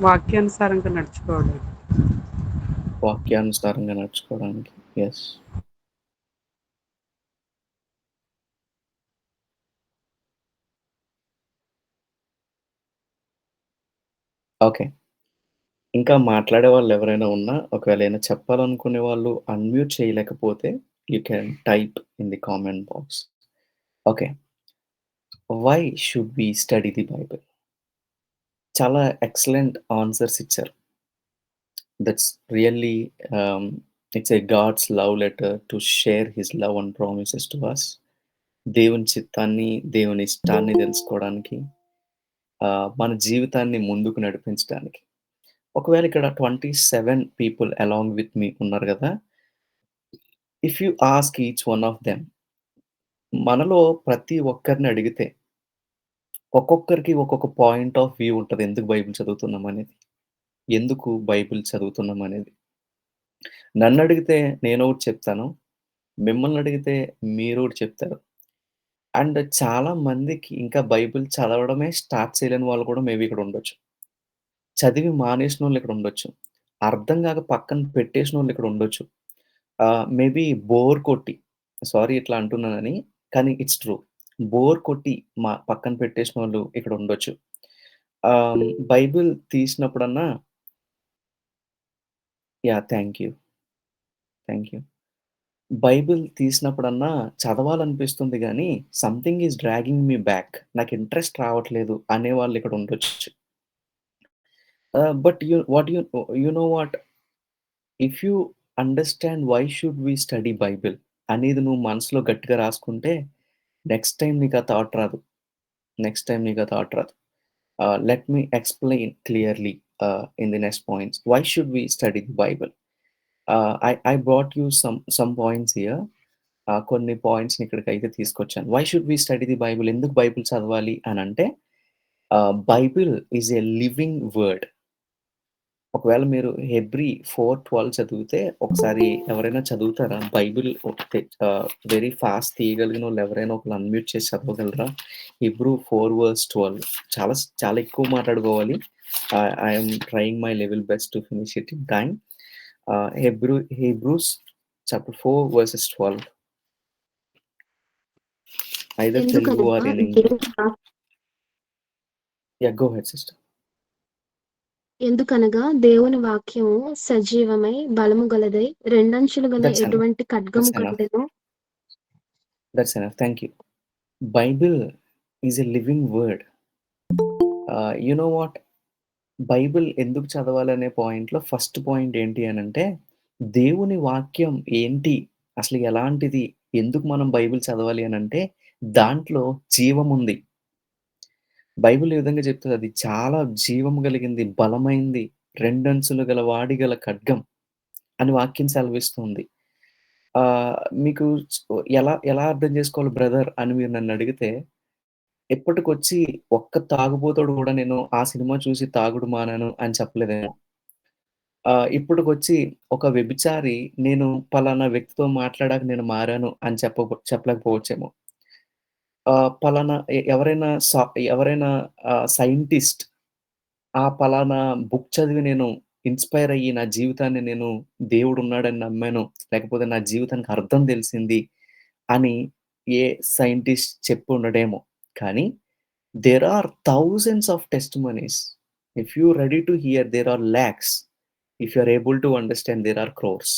వాక్యానుసారంగా నడుచుకోవడం. వాక్యానుసారంగా నడుచుకోవడానికి. Yes. ఓకే. ఇంకా మాట్లాడే వాళ్ళు ఎవరైనా ఉన్నా, ఒకవేళ ఏమైనా చెప్పాలనుకునే వాళ్ళు అన్‌మ్యూట్ చేయలేకపోతే you can type in the comment box. Okay. Why should we study the Bible? చాలా ఎక్సలెంట్ ఆన్సర్స్ ఇచ్చారు. That's really it's a God's love letter to share his love and promises to us. దేవుని చిత్తాన్ని, దేవుని ఇష్టాన్ని తెలుసుకోవడానికి, మన జీవితాన్ని ముందుకు నడిపించడానికి. ఒకవేళ ఇక్కడ 27 పీపుల్ అలాంగ్ విత్ మీ ఉన్నారు గదా! If you ask each one of them, మనలో ప్రతి ఒక్కరిని అడిగితే ఒక్కొక్కరికి ఒక్కొక్క పాయింట్ ఆఫ్ వ్యూ ఉంటది. ఎందుకు బైబిల్ చదువుతున్నామనేది. ఎందుకు బైబిల్ చదువుతున్నామనేది. నన్నడిగితే నేనొకటి చెప్తాను. మిమ్మల్ని అడిగితే మీరొకటి చెప్తారు. అండ్ చాలా మందికి ఇంకా బైబిల్ చదవడమే స్టార్ట్ చేయలేని వాళ్ళు కూడా మేబీ ఇక్కడ ఉండొచ్చు. చదివి మానేసినోళ్ళు ఇక్కడ ఉండొచ్చు. అర్థం గాక పక్కన పెట్టేసినోళ్ళు ఇక్కడ ఉండొచ్చు. మేబీ బోర్ కొట్టి, సారీ ఇట్లా అంటున్నానని, కానీ ఇట్స్ ట్రూ. బోర్ కొట్టి పక్కన పెట్టేసినోళ్ళు ఇక్కడ ఉండొచ్చు. బైబిల్ తీసినప్పుడన్నా yeah! Thank you. Thank you. Bible తీసినప్పుడన్నా చదవాలనిపిస్తుంది గానీ, something is dragging me back. నాకు ఇంట్రెస్ట్ రావట్లేదు అనేవాళ్ళు ఇక్కడ ఉండొచ్చు. But you know what? If you understand why should we study Bible అనేది నువ్వు మనసులో గట్టిగా రాసుకుంటే, నెక్స్ట్ టైమ్ నీకా థాట్ రాదు. నెక్స్ట్ టైమ్ నీకా థాట్ రాదు. Let me explain clearly in the next points. Why should we study the Bible? I brought you some points here. కొన్ని పాయింట్స్‌ని ఇక్కడికైతే తీసుకొచ్చాను. Why should we study the Bible? ఎందుకు Bible చదవాలి అనంటే, Bible is a living word. ఒకవేళ మీరు Hebrew 4:12 చదివితే ఒకసారి ఎవరైనా చదువుతారా? బైబిల్ వెరీ ఫాస్ట్ తీయగలిగినోళ్ళు ఎవరైనా ఒకళ్ళు అన్‌మ్యూట్ చేసి చదవగలరా? హీబ్రూ 4:12 చాలా ఎక్కువ మాట్లాడుకోవాలి. I am trying my level best to finish it in time. Hebrews chapter 4:12 either Telugu ఎందుకనగా ఆర్ ఇన్ ఇంగ్లీష్. దేవుని walk yeah! Go head sister. ఎందుకనగా దేవుని వాక్యము సజీవమై బలము గలదై రెండంచులు గల దట్స్ ఎనఫ్. ఎటువంటి ఖడ్గము దట్స్ ఎనఫ్. కంటెను. That's enough. Thank you. Bible is a living word. You know what? Bible ఎందుకు చదవాలనే పాయింట్‌లో ఫస్ట్ పాయింట్ ఏంటి అనంటే, దేవుని వాక్యం ఏంటి? అసలు ఎలాంటిది? ఎందుకు మనం బైబిల్ చదవాలి అనంటే, దాంట్లో జీవముంది. బైబిల్ ఏ విధంగా చెప్తది? అది చాలా జీవం కలిగింది, బలమైంది, రెండంచులు గల వాడిగల ఖడ్గం అని వాక్యం సెలవిస్తుంది. మీకు ఎలా ఎలా అర్థం చేసుకోవాలి బ్రదర్ అని మీరు నన్నడిగితే, ఇప్పటికొచ్చి ఒక్క తాగుబోతోడు గూడా నేను ఆ సినిమా చూసి తాగుడు మానాను అని చెప్పలేదేమో. ఇప్పటికొచ్చి ఒక వ్యభిచారి నేను పలానా వ్యక్తితో మాట్లాడాక నేను మారాను అని చెప్పలేకపోవచ్చేమో. పలానా ఎవరైనా సైంటిస్ట్ ఆ పలానా బుక్ చదివి నేను ఇన్‌స్పైర్ అయ్యి నా జీవితాన్ని నేను దేవుడున్నాడని నమ్మాను. లేకపోతే నా జీవితానికి అర్థం తెలిసింది అని ఏ సైంటిస్ట్ చెప్పుండడేమో. కానీ there are thousands of testimonies. If you ready to hear there are lakhs. If you are able to understand there are crores.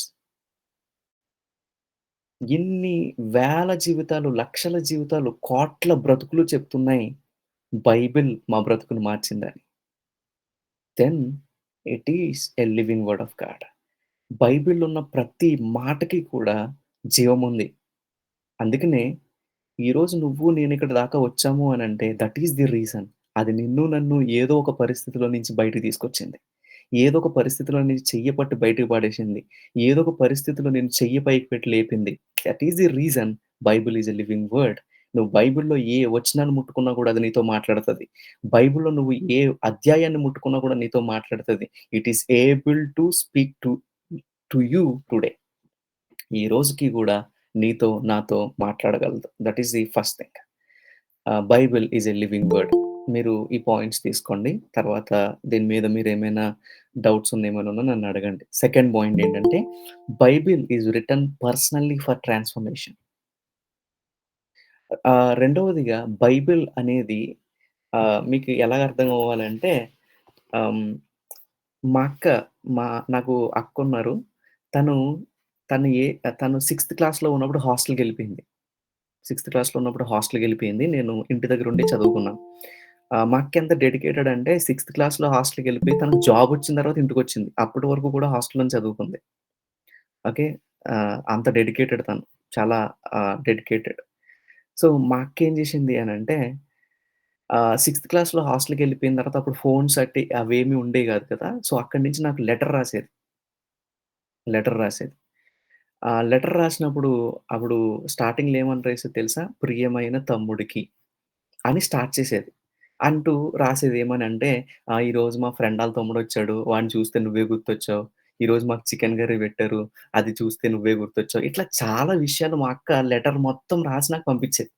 ఇన్ని వేల జీవితాలు, లక్షల జీవితాలు, కోట్ల బ్రతుకులు చెప్తున్నాయి. బైబిల్ మా బ్రతుకుని మార్చిందని. Then it is a living word of God. బైబిల్‌లో ఉన్న ప్రతి మాటకి కూడా జీవముంది. అందుకనే ఈరోజు నువ్వు నేను ఇక్కడి దాకా వచ్చాము అనంటే దట్ ఈస్ ది రీజన్. అది నిన్ను నన్ను ఏదో ఒక పరిస్థితిలో నుంచి బయటికి తీసుకొచ్చింది. ఏదో ఒక పరిస్థితిలో నుంచి చెయ్యి పట్టి బయటకి పడేసింది. ఏదో ఒక పరిస్థితిలో నేను చెయ్యి పైకి పెట్టి లేపింది. That is the reason Bible is a living word. నువ్వు బైబిల్‌లో ఏ వచనాన్ని ముట్టుకున్నా కూడా అది నీతో మాట్లాడతది. బైబిల్‌లో నువ్వు ఏ అధ్యాయాన్ని ముట్టుకున్నా కూడా నీతో మాట్లాడతది. It is able to speak to you today. ఈ రోజుకి గూడా నీతో, నాతో మాట్లాడగలదు. That is the first thing. Bible is a living word. మీరు ఈ పాయింట్స్ తీసుకోండి. తర్వాత దీని మీద మీరేమైనా డౌట్స్ ఏమైనా ఉన్నా నన్ను అడగండి. సెకండ్ పాయింట్ ఏంటంటే, Bible is return personally for transformation. రెండవదిగా బైబిల్ అనేది మీకు ఎలాగ అర్థం అవ్వాలంటే, ఆహ్, మా అక్క మా నాకు అక్కున్నారు. తను తను ఏ తను సిక్స్త్ క్లాస్‌లో ఉన్నప్పుడు హాస్టల్‌కెళ్ళిపోయింది. సిక్స్త్ క్లాస్‌లో ఉన్నప్పుడు హాస్టల్‌కెళ్ళిపోయింది. నేను ఇంటి దగ్గరుండి చదువుకున్నాను. మా అక్క ఎంత డెడికేటెడ్ అంటే సిక్స్త్ క్లాస్‌లో హాస్టల్‌కెళ్ళిపోయి తనకు జాబొచ్చిన తర్వాత ఇంటికొచ్చింది. అప్పటి వరకు కూడా హాస్టల్‌లోనే చదువుకుంది. ఓకే. అంత డెడికేటెడ్ తను. చాలా డెడికేటెడ్. సో, మా అక్కేం జేసింది అనంటే సిక్స్త్ క్లాస్‌లో హాస్టల్‌కెళ్ళిపోయిన తర్వాత అప్పుడు ఫోన్స్ అవేమి ఉండేవి గాదు కదా! సో, అక్కడి నుంచి నాకు లెటర్ రాసేది. లెటర్ రాసేది. లెటర్ రాసినప్పుడు అప్పుడు స్టార్టింగ్‌లో ఏమని రాసేది తెలుసా? ప్రియమైన తమ్ముడికి అని స్టార్ట్ చేసేది. అంటూ రాసేది ఏమనంటే, ఈరోజు మా ఫ్రెండ్ ఆళ్ళ తమ్ముడొచ్చాడు. వాడిని చూస్తే నువ్వే గుర్తొచ్చావు. ఈరోజు మాకు చికెన్ కర్రీ పెట్టారు. అది చూస్తే నువ్వే గుర్తొచ్చావు. ఇట్లా చాలా విషయాలు మా అక్క లెటర్ మొత్తం రాసి నాకు పంపించేది.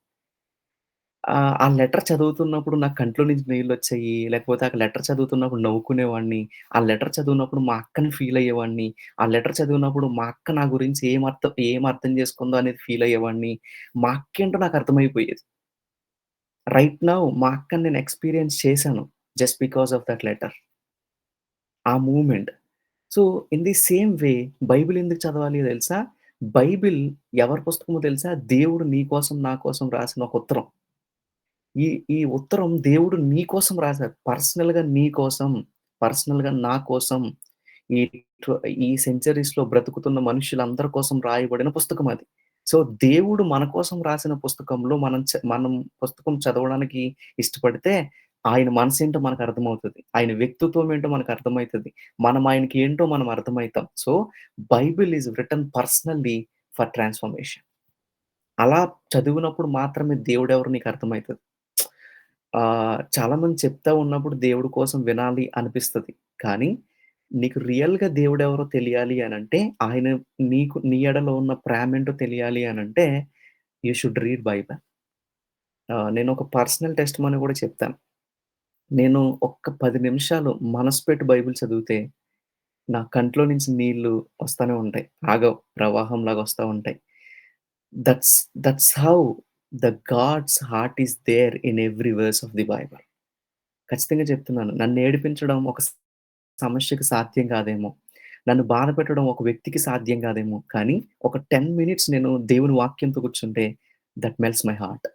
ఆ లెటర్ చదువుతున్నప్పుడు నా కంట్లో నుంచి నీళ్ళొచ్చాయి. లేకపోతే ఆ లెటర్ చదువుతున్నప్పుడు నవ్వుకునేవాడిని. ఆ లెటర్ చదివినప్పుడు మా అక్కని ఫీల్ అయ్యేవాడిని. ఆ లెటర్ చదివినప్పుడు మా అక్క నా గురించి ఏం అర్థం చేసుకుందో అనేది ఫీల్ అయ్యేవాడిని. మా అక్కేంటో నాకు అర్థమైపోయేది. రైట్ నౌ మా అక్కని నేను ఎక్స్‌పీరియన్స్ చేశాను. Just because of that letter. ఆ movement. So, in the same way Bible ఎందుకు చదవాలి తెలుసా? బైబిల్ ఎవరి పుస్తకమో తెలుసా? దేవుడు నీ కోసం, నా కోసం రాసిన ఒక ఉత్తరం. ఈ ఈ ఉత్తరం దేవుడు నీ కోసం రాసారు. పర్సనల్‌గా నీ కోసం, పర్సనల్‌గా నా కోసం, ఈ ఈ సెంచరీస్‌లో బ్రతుకుతున్న మనుషులందరి కోసం రాయబడిన పుస్తకం అది. సో, దేవుడు మన కోసం రాసిన పుస్తకంలో మనం పుస్తకం చదవడానికి ఇష్టపడితే, ఆయన మనసేంటో మనకు అర్థమవుతది. ఆయన వ్యక్తిత్వం ఏంటో మనకు అర్థమైతది. మనం ఆయనకి ఏంటో మనం అర్థమైతాం. So, Bible is written personally for transformation. అలా చదివినప్పుడు మాత్రమే దేవుడెవరో నీకు అర్థమైతది. చాలామంది చెప్తా ఉన్నప్పుడు దేవుడి కోసం వినాలి అనిపిస్తది. కానీ, నీకు రియల్‌గా దేవుడెవరో తెలియాలి అనంటే, ఆయన నీ ఎడలో ఉన్న ప్రేమేంటో తెలియాలి అనంటే, యూ షుడ్ రీడ్ బైబిల్. నేనొక పర్సనల్ టెస్టిమనీ గూడా చెప్తాను. నేను ఒక్క 10 నిమిషాలు మనసు పెట్టి బైబిల్ చదివితే, నా కంట్లో నుంచి నీళ్ళు వస్తానే ఉంటాయి. ఆగవు. ప్రవాహంలాగా వస్తా ఉంటాయి. That's that's how the God's heart is there in every verse of the Bible. ఖచ్చితంగా చెప్తున్నాను. నన్నేడిపించడం ఒక సమస్యకి సాధ్యం కాదేమో! నన్ను బాధపెట్టడం ఒక వ్యక్తికి సాధ్యం కాదేమో! కానీ ఒక 10 మినిట్స్ నేను దేవుని వాక్యంతో కూర్చుంటే that melts my heart.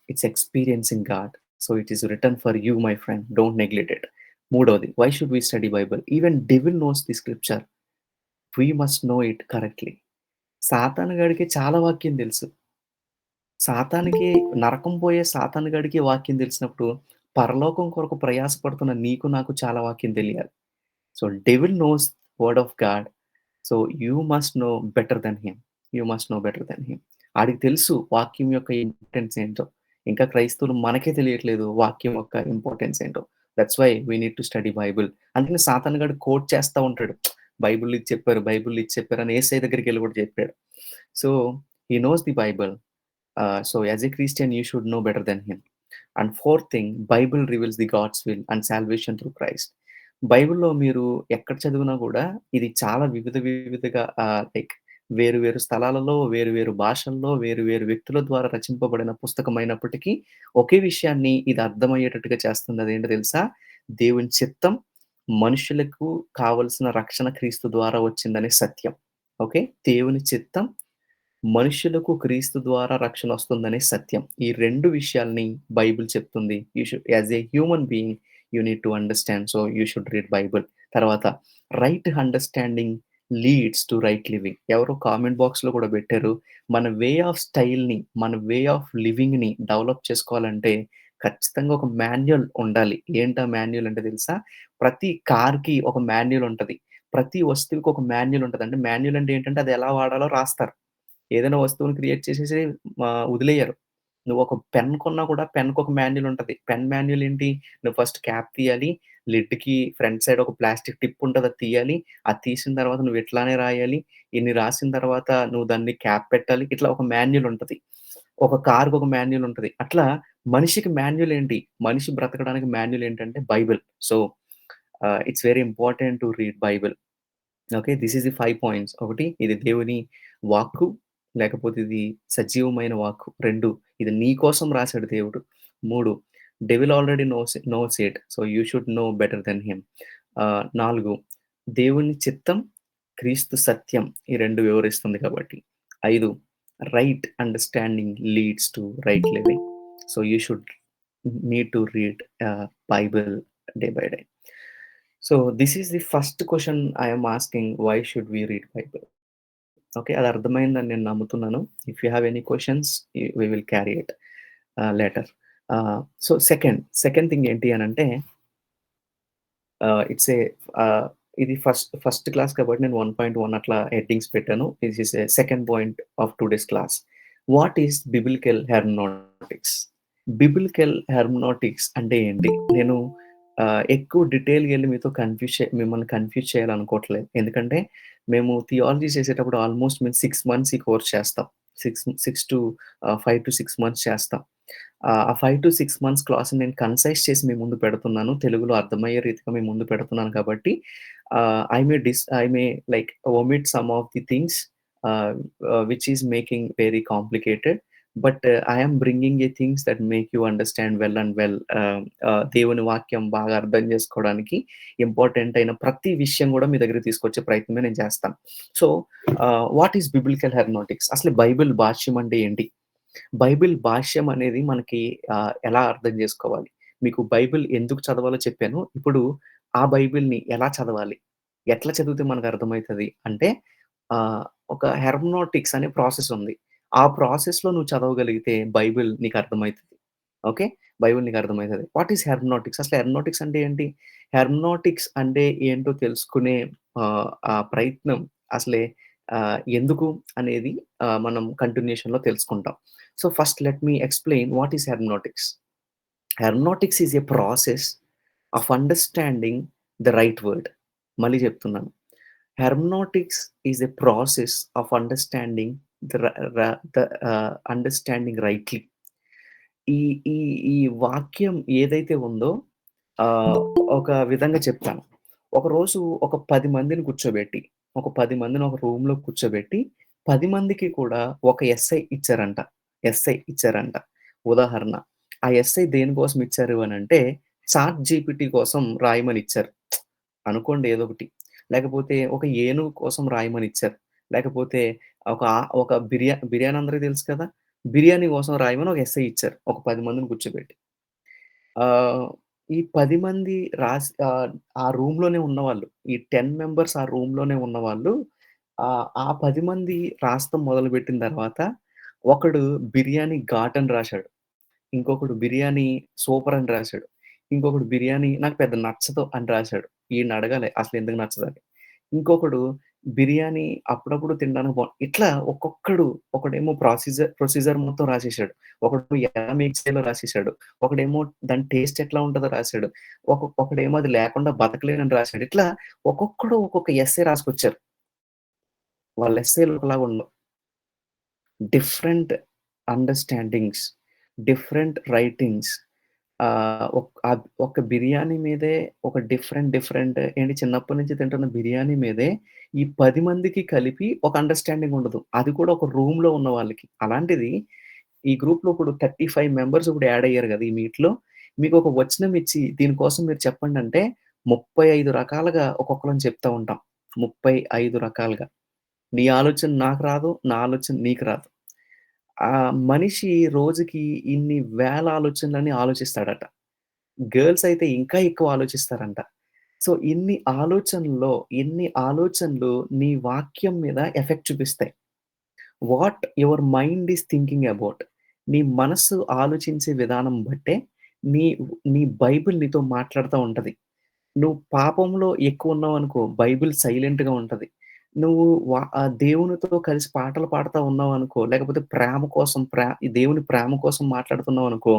It's experiencing God. So, it is written for you my friend. Don't neglect it. మూడోది why should we study Bible? Even devil knows the scripture. We must know it correctly. సాతాను గాడికి చాలా వాక్యం తెలుసు. సాతానుకి నరకం పోయే సాతాను గాడికి వాక్యం తెలిసినప్పుడు, పరలోకం కొరకు ప్రయాసపడుతున్న నీకు, నాకు చాలా వాక్యం తెలియాలి. So, devil knows word of God. So, you must know better than him. You must know better than him. ఆడికి తెలుసు వాక్యం యొక్క ఇంపార్టెన్స్ ఏంటో. ఇంకా క్రైస్తవులు మనకే తెలియట్లేదు వాక్యం యొక్క ఇంపార్టెన్స్ ఏంటో. That's why we need to study Bible. అందుకని సాతాను గాడు కోట్ చేస్తా ఉంటాడు. బైబిల్‌లో ఇది చెప్పారు, బైబిల్‌లో ఇది చెప్పారు అని యేసయ్య దగ్గరికెళ్ళి కూడా చెప్పాడు. So, he knows the Bible. So as a Christian, you should know better than him. And fourth thing, Bible reveals the God's will and salvation through Christ. బైబిల్‌లో మీరు ఎక్కడ చదివినా గూడా ఇది చాలా వివిధగా లైక్ వేరు వేరు స్థలాలలో, వేరు వేరు భాషల్లో, వేరు వేరు వ్యక్తుల ద్వారా రచింపబడిన పుస్తకమైనప్పటికీ, ఒకే విషయాన్ని ఇది అర్థమయ్యేటట్టుగా చేస్తుంది. అదేంటో తెలుసా? దేవుని చిత్తం, మనుషులకు కావలసిన రక్షణ క్రీస్తు ద్వారా వచ్చిందనే సత్యం. ఓకే. దేవుని చిత్తం, మనుష్యులకు క్రీస్తు ద్వారా రక్షణొస్తుందనే సత్యం. ఈ 2 విషయాల్ని బైబిల్ చెప్తుంది. As a human being you need to understand. So, you should read Bible. తర్వాత right understanding leads to right living. ఎవరో కామెంట్ బాక్స్‌లో కూడా పెట్టారు. మన వే ఆఫ్ స్టైల్‌ని, మన వే ఆఫ్ లివింగ్‌ని డెవలప్ చేసుకోవాలంటే ఖచ్చితంగా ఒక మాన్యుయల్ ఉండాలి. ఏంటా మాన్యుయల్ అంటే తెలుసా? ప్రతి కార్‌కి ఒక మాన్యుయల్ ఉంటది. ప్రతి వస్తువుకి ఒక మాన్యుయల్ ఉంటది. అంటే మాన్యుయల్ అంటే ఏంటంటే అది ఎలా వాడాలో రాస్తారు. ఏదైనా వస్తువుని క్రియేట్ చేసేసి వదిలేయరు. నువ్వొక పెన్ కొన్నా కూడా పెన్‌కొక మాన్యుయల్ ఉంటది. పెన్ మాన్యుయల్ ఏంటి? నువ్వు ఫస్ట్ క్యాప్ తీయాలి. లిడ్‌కి ఫ్రంట్ సైడ్ ఒక ప్లాస్టిక్ టిప్ ఉంటది. అది తీయాలి. అది తీసిన తర్వాత నువ్వు ఇట్లానే రాయాలి. ఇన్ని రాసిన తర్వాత నువ్వు దాన్ని క్యాప్ పెట్టాలి. ఇట్లా ఒక మాన్యుయల్ ఉంటది. ఒక కార్‌కి ఒక మాన్యుయల్ ఉంటది. అట్లా మనిషికి మాన్యుయల్ ఏంటి? మనిషి బ్రతకడానికి మాన్యుయల్ ఏంటంటే Bible. So, it's very important to read Bible. Okay. This is the 5 points. ఒకటి ఇది దేవుని వాక్కు, లేకపోతే ఇది సజీవమైన వాక్కు. 2 ఇది నీ కోసం రాసాడు దేవుడు. 3 devil already knows it. So, you should know better than him. 4 దేవుని చిత్తం, క్రీస్తు సత్యం ఈ 2 వివరిస్తుంది కాబట్టి. 5 right understanding leads to right living. So, you should need to read Bible day by day. So, this is the first question I am asking why should we read Bible? Okay. అది అర్థమైందని నేను నమ్ముతున్నాను. If you have any questions we will carry it later. So, second thing ఏంటి అనంటే it's a ఇది first class కాబట్టి నేను 1.1 అట్లా హెడ్డింగ్స్ పెట్టాను. This is a second point of today's class. What is biblical hermeneutics? Biblical hermeneutics అంటే ఏంటి? నేను ఎక్కువ డీటెయిల్‌గా ఎళ్లి మిమ్మల్ని కన్‌ఫ్యూజ్ చేయాలనుకోవట్లేదు. ఎందుకంటే మేము థియాలజీ చేసేటప్పుడు ఆల్‌మోస్ట్ మేము 6 మంత్స్ ఈ కోర్స్ చేస్తాం. 5 to 6 మంత్స్ చేస్తాం. ఆ 5 to 6 మంత్స్ క్లాస్‌ని నేను కన్సైజ్ చేసి మీ ముందు పెడుతున్నాను. తెలుగులో అర్థమయ్యే రీతిగా మీ ముందు పెడుతున్నాను కాబట్టి I may like omit some of the things which is making very complicated. But I yam bringing A things that make you understand well. దేవుని వాక్యం బాగా అర్థం చేసుకోవడానికి ఇంపార్టెంట్ అయిన ప్రతి విషయం గూడా మీ దగ్గరికి తీసుకొచ్చే ప్రయత్నమే నేను చేస్తాను. So, what is biblical hermeneutics? అసలు బైబిల్ భాష్యం అంటే ఏంటి? బైబిల్ భాష్యం అనేది మనకి ఎలా అర్థం జేసుకోవాలి? మీకు బైబిల్ ఎందుకు చదవాలో చెప్పాను. ఇప్పుడు ఆ బైబిల్‌ని ఎలా చదవాలి? ఎట్లా చదివితే మనకు అర్థమైతది అంటే ఒక హెర్మెనౌటిక్స్ అనే ప్రాసెస్ ఉంది. ఆ ప్రాసెస్‌లో నువ్వు చదవగలిగితే బైబిల్ నీకు అర్థమైతది. ఓకే. బైబిల్ నీకు అర్థమైతది. What is హెర్మెనౌటిక్స్? అసలు హెర్మెనౌటిక్స్ అంటే ఏంటి? హెర్మెనౌటిక్స్ అంటే ఏంటో తెలుసుకునే ఆ ప్రయత్నం అసలే ఎందుకు అనేది మనం కంటిన్యూషన్‌లో తెలుసుకుంటాం. So, first let me explain what is hermeneutics. Hermeneutics is a process of understanding the right word. మళ్ళీ చెప్తున్నాను. Hermeneutics is a process of understanding the ర ర ద అండర్‌స్టాండింగ్ రైట్‌లీ. ఈ ఈ ఈ వాక్యం ఏదైతే ఉందో ఆహ్, ఒక విధంగా చెప్తాను. ఒకరోజు ఒక 10 మందిని కూర్చోబెట్టి, ఒక 10 మందిని ఒక రూమ్‌లో కూర్చోబెట్టి, 10 మందికి కూడా ఒక ఎస్సై ఇచ్చారంట. ఎస్సై ఇచ్చారంట. ఉదాహరణ, ఆ ఎస్సై దేనికోసం ఇచ్చారు అనంటే, చాట్ జీపీటీ కోసం రాయమని ఇచ్చారు. అనుకోండి ఏదో ఒకటి. లేకపోతే ఒక ఏనుగు కోసం రాయమని ఇచ్చారు. లేకపోతే ఒక బిర్యానీ అందరికి తెలుసు కదా! బిర్యానీ కోసం రాయమని ఒక ఎస్సై ఇచ్చారు. ఒక 10 మందిని కూర్చోబెట్టి. ఆహ్, ఈ 10 మంది ఆ రూమ్‌లోనే ఉన్నవాళ్ళు. ఈ 10 మెంబర్స్ ఆ రూమ్‌లోనే ఉన్నవాళ్ళు ఆ 10 మంది రాస్తాం మొదలుపెట్టిన తర్వాత ఒకడు బిర్యానీ ఘాట్ అని రాశాడు. ఇంకొకడు బిర్యానీ సూపర్ అని రాసాడు. ఇంకొకడు బిర్యానీ నాకు పెద్ద నచ్చదు అని రాసాడు. ఈడినడగాలి అసలెందుకు నచ్చదని. ఇంకొకడు బిర్యానీ అప్పుడప్పుడు తినడానికి ఇట్లా ఒక్కొక్కడు ఒకడేమో ప్రొసీజర్ మొత్తం రాసేసాడు. ఒకడు ఎలా మేక్ చేయాలో రాసేసాడు. ఒకడేమో దాని టేస్ట్ ఎట్లా ఉంటదో రాసాడు. ఒకడేమో అది లేకుండా బతకలేనని రాసాడు. ఇట్లా ఒక్కొక్కడు ఒక్కొక్క ఎస్సే రాసుకొచ్చారు. వాళ్ళ ఎస్సేలు ఒకలాగా ఉండవు. డిఫరెంట్ అండర్‌స్టాండింగ్స్, డిఫరెంట్ రైటింగ్స్ ఒక బిర్యానీ మీదే ఒక డిఫరెంట్ ఏంటి చిన్నప్పటి నుంచి తింటున్న బిర్యానీ మీదే ఈ 10 మందికి కలిపి ఒక అండర్‌స్టాండింగ్ ఉండదు. అది కూడా ఒక రూమ్‌లో ఉన్న వాళ్ళకి. అలాంటిది ఈ గ్రూప్‌లో ఇప్పుడు 35 మెంబర్స్ ఇప్పుడు యాడ్ అయ్యారు గదా! ఈ మీట్‌లో. మీకొక వచనం ఇచ్చి దీనికోసం మీరు చెప్పండంటే 35 రకాలుగా ఒక్కొక్కలం చెప్తా ఉంటాం. 35 రకాలుగా. నీ ఆలోచన నాకు రాదు. నా ఆలోచన నీకు రాదు. మనిషి రోజుకి ఇన్ని వేల ఆలోచనలని ఆలోచిస్తాడట. గర్ల్స్ అయితే ఇంకా ఎక్కువ ఆలోచిస్తారంట. సో, ఇన్ని ఆలోచనలు నీ వాక్యం మీద ఎఫెక్ట్ చూపిస్తాయి. What your mind is thinking about. నీ మనస్సు ఆలోచించే విధానం బట్టే నీ నీ బైబిల్ నీతో మాట్లాడుతా ఉంటది. నువ్వు పాపంలో ఎక్కువున్నావనుకో, బైబిల్ సైలెంట్‌గా ఉంటది. నువ్వు దేవునితో కలిసి పాటలు పాడుతా ఉన్నావనుకో, లేకపోతే ప్రేమ కోసం ఈ దేవుని ప్రేమ కోసం మాట్లాడుతున్నావనుకో,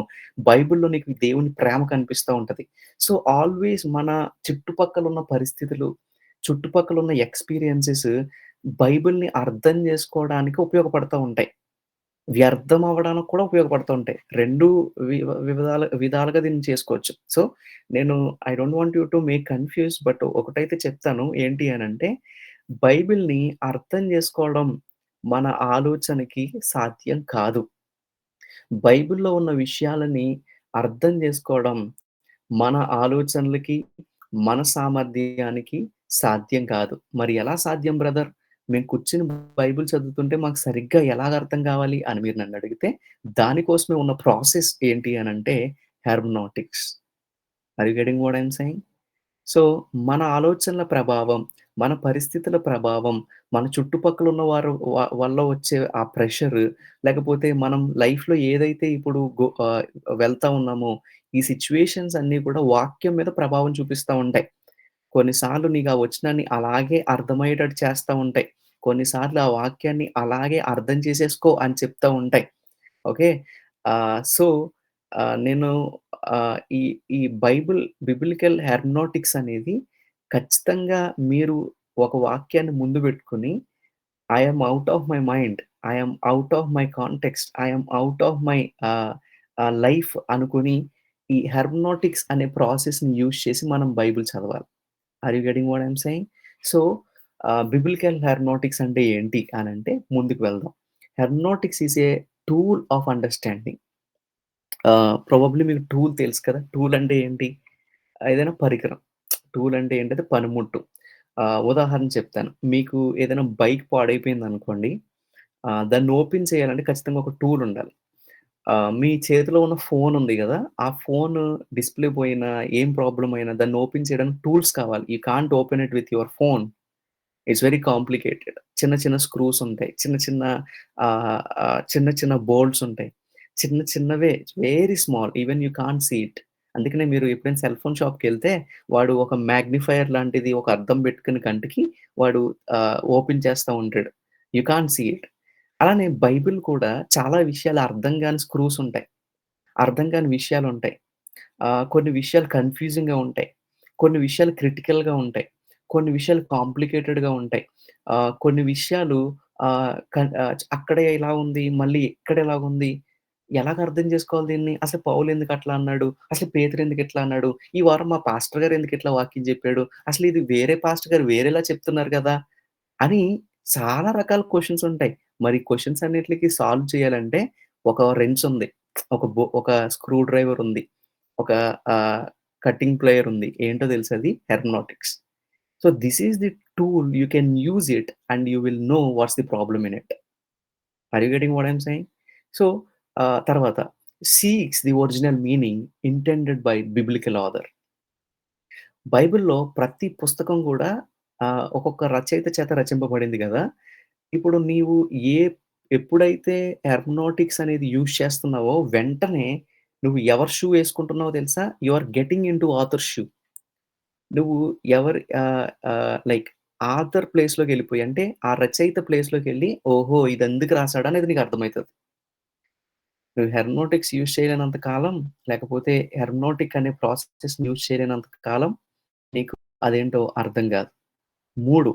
బైబిల్‌లో నీకు దేవుని ప్రేమ కనిపిస్తా ఉంటది. సో, ఆల్‌వేస్ మన చుట్టుపక్కలున్న పరిస్థితులు, చుట్టుపక్కలున్న ఎక్స్‌పీరియన్సెస్ బైబిల్‌ని అర్థం చేసుకోవడానికి ఉపయోగపడతా ఉంటాయి. వ్యర్థం అవ్వడానికి కూడా ఉపయోగపడుతూ ఉంటాయి. 2 విధాలుగా దీన్ని చేసుకోవచ్చు. సో, నేను I don't want you to make confuse but ఒకటైతే చెప్తాను. ఏంటి అనంటే, బైబిల్‌ని అర్థం చేసుకోవడం మన ఆలోచనకి సాధ్యం కాదు. బైబిల్‌లో ఉన్న విషయాలని అర్థం చేసుకోవడం మన ఆలోచనలకి, మన సామర్థ్యానికి సాధ్యం కాదు. మరి ఎలా సాధ్యం బ్రదర్? మేము కూర్చొని బైబిల్ చదువుతుంటే మాకు సరిగ్గా ఎలాగ అర్థం కావాలి అని మీరు నన్నడిగితే, దానికోసమే ఉన్న ప్రాసెస్ ఏంటి అనంటే hermeneutics. Are you getting what I am saying? So, మన ఆలోచనల ప్రభావం, మన పరిస్థితుల ప్రభావం, మన చుట్టుపక్కల ఉన్న వారు వల్ల వచ్చే ఆ ప్రెషర్, లేకపోతే మనం లైఫ్‌లో ఏదైతే ఇప్పుడు వెళ్తా ఉన్నామో, ఈ సిట్యుయేషన్స్ అన్నీ కూడా వాక్యం మీద ప్రభావం చూపిస్తా ఉంటాయి. కొన్నిసార్లు నీకు ఆ వచనాన్ని అలాగే అర్థమయ్యేటట్టు చేస్తా ఉంటాయి. కొన్నిసార్లు ఆ వాక్యాన్ని అలాగే అర్థం చేసేసుకో అని చెప్తా ఉంటాయి. ఓకే. సో, నేను ఈ ఈ బిబ్లికల్ హెర్మెనౌటిక్స్ అనేది ఖచ్చితంగా మీరు ఒక వాక్యాన్ని ముందు పెట్టుకొని, I am out of my mind. I am out of my context. I yam out of my life అనుకుని ఈ హెర్మెనౌటిక్స్ అనే ప్రాసెస్‌ని యూజ్ చేసి మనం బైబిల్ చదవాలి. Are you getting what I am saying? So, biblical hermeneutics అంటే ఏంటి అనంటే ముందుకు వెళ్దాం. Hermeneutics is a tool of understanding. Probably మీకు టూల్ తెలుసు కదా! టూల్ అంటే ఏంటి? ఏదైనా పరికరం. టూల్ అంటే ఏంటంటే పనిముట్టు. ఉదాహరణ చెప్తాను. మీకు ఏదైనా బైక్ పాడైపోయిందనుకోండి, దాన్ని ఓపెన్ చేయాలంటే ఖచ్చితంగా ఒక టూల్ ఉండాలి. మీ చేతిలో ఉన్న ఫోన్ ఉంది గదా! ఆ ఫోను డిస్‌ప్లే పోయినా, ఏం ప్రాబ్లమ్ అయినా దాన్ని ఓపెన్ చేయడానికి టూల్స్ కావాలి. You can't open it with your phone. It's very complicated. చిన్న చిన్న స్క్రూస్ ఉంటాయి. చిన్న చిన్న బోల్ట్స్ ఉంటాయి. చిన్న చిన్నవే very small. Even you can't see it. అందుకనే మీరు ఎప్పుడైనా సెల్ ఫోన్ షాప్‌కెళ్తే వాడు ఒక మాగ్నిఫైయర్ లాంటిది ఒక అద్దం పెట్టుకొని కంటికి వాడు ఓపెన్ చేస్తా ఉంటాడు. You can't see it. అలానే బైబిల్ కూడా చాలా విషయాలు అర్థం గాని స్క్రూస్ ఉంటాయి. అర్థం కాని విషయాలుంటాయి. కొన్ని విషయాలు కన్‌ఫ్యూజింగ్‌గా ఉంటాయి. కొన్ని విషయాలు క్రిటికల్‌గా ఉంటాయి. కొన్ని విషయాలు కాంప్లికేటెడ్‌గా ఉంటాయి. కొన్ని విషయాలు అక్కడే ఇలా ఉంది, మళ్ళీ ఇక్కడ ఎలాగుంది, ఎలాగ అర్థం చేసుకోవాలి దీన్ని? అసలు పౌలు ఎందుకు అట్లా అన్నాడు? అసలు పేతురు ఎందుకు ఇట్లా అన్నాడు? ఈ వారం మా పాస్టర్ గారు ఎందుకు ఇట్లా వాక్యం చెప్పాడు? అసలు ఇది వేరే పాస్టర్ గారు వేరేలా చెప్తున్నారు కదా! అని చాలా రకాల క్వెషన్స్ ఉంటాయి. మరి క్వెషన్స్ అన్నిట్లికి సాల్వ్ చేయాలంటే ఒక రెంచ్ ఉంది. ఒక స్క్రూ డ్రైవర్ ఉంది. ఒక ఆహ్, కటింగ్ ప్లేయర్ ఉంది. ఏంటో తెలుసా అది? Hermeneutics. So, this is the tool you can use it and you will know what's the problem in it. Are you getting what I am saying? So, తర్వాత seeks the original meaning intended by biblical author. బైబిల్‌లో ప్రతి పుస్తకం గూడా ఒక్కొక్క రచయిత చేత రచింపబడింది గదా! ఇప్పుడు నీవు ఏ ఎప్పుడైతే హెర్మెనౌటిక్స్ అనేది యూజ్ చేస్తున్నావో వెంటనే నువ్వు ఎవరి షూ యేసుకుంటున్నావో తెలుసా? You are getting into author shoe. నువ్వు ఎవరి లైక్ ఆథర్ ప్లేస్‌లోకెళ్ళిపోయి అంటే ఆ రచయిత ప్లేస్‌లోకెళ్ళి ఓహో! ఇదెందుకు రాసాడు అనేది నీకు అర్థమైతది. నువ్వు హెర్మెనౌటిక్స్ యూజ్ చేయలేనంత కాలం, లేకపోతే హెర్మెనౌటిక్ అనే ప్రాసెస్‌ని యూజ్ చేయలేనంత కాలం నీకు అదేంటో అర్థం గాదు. 3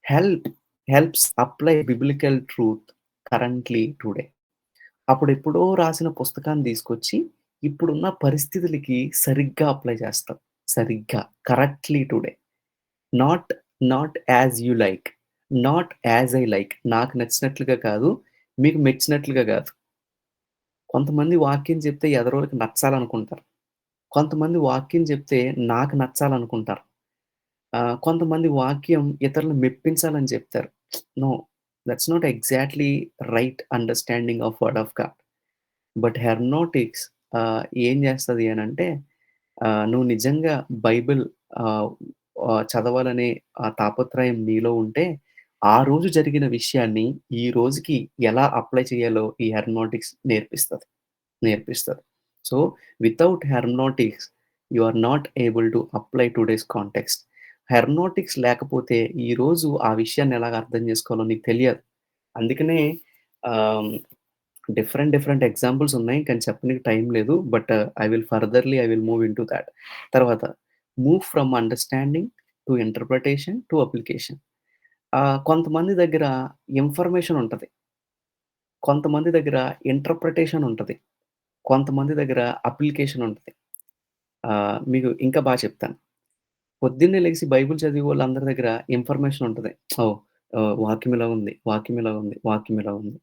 help helps apply biblical truth currently today. అప్పుడెప్పుడో రాసిన పుస్తకాన్ని తీసుకొచ్చి, ఇప్పుడున్న పరిస్థితులకి సరిగ్గా అప్లై చేస్తాం. సరిగ్గా, correctly today. Not, not as you like. Not as I like. నాకు నచ్చినట్లుగా కాదు, మీకు మెచ్చినట్లుగా గాదు. కొంతమంది వాక్యం చెప్తే ఎదరోళ్ళకి నచ్చాలనుకుంటారు. కొంతమంది వాక్యం చెప్తే నాకు నచ్చాలనుకుంటారు. కొంతమంది వాక్యం ఇతరులను మెప్పించాలని చెప్తారు. No, that's not exactly right understanding of word of God. But hermeneutics ఏం చేస్తది అనంటే, నువ్వు నిజంగా బైబిల్ ఆహ్, చదవాలనే తాపత్రయం నీలో ఉంటే, ఆ రోజు జరిగిన విషయాన్ని ఈ రోజుకి ఎలా అప్లై చేయాలో ఈ హెర్మెనౌటిక్స్ నేర్పిస్తది. So, without hermeneutics you are not able to apply today's context. Hermeneutics లేకపోతే ఈరోజు ఆ విషయాన్ని ఎలాగ అర్థం చేసుకోవాలో నీకు తెలియదు. అందుకనే ఆహ్, డిఫరెంట్ ఎగ్జాంపుల్స్ ఉన్నాయి. కానీ చెప్పనీకి టైం లేదు. But I will move into thought. తర్వాత move from understanding to interpretation to application. కొంతమంది దగ్గర ఇన్ఫర్మేషన్ ఉంటది. కొంతమంది దగ్గర ఇంటర్ప్రిటేషన్ ఉంటది. కొంతమంది దగ్గర అప్లికేషన్ ఉంటది. మీకు ఇంకా చెప్తాను. పొద్దున్నే లెగిసి బైబిల్ చదివేవోళ్ళందరి దగ్గర ఇన్ఫర్మేషన్ ఉంటది. ఓహ్! వాక్యం ఇలా ఉంది. వాక్యం ఇలా ఉంది. వాక్యం ఇలా ఉంది.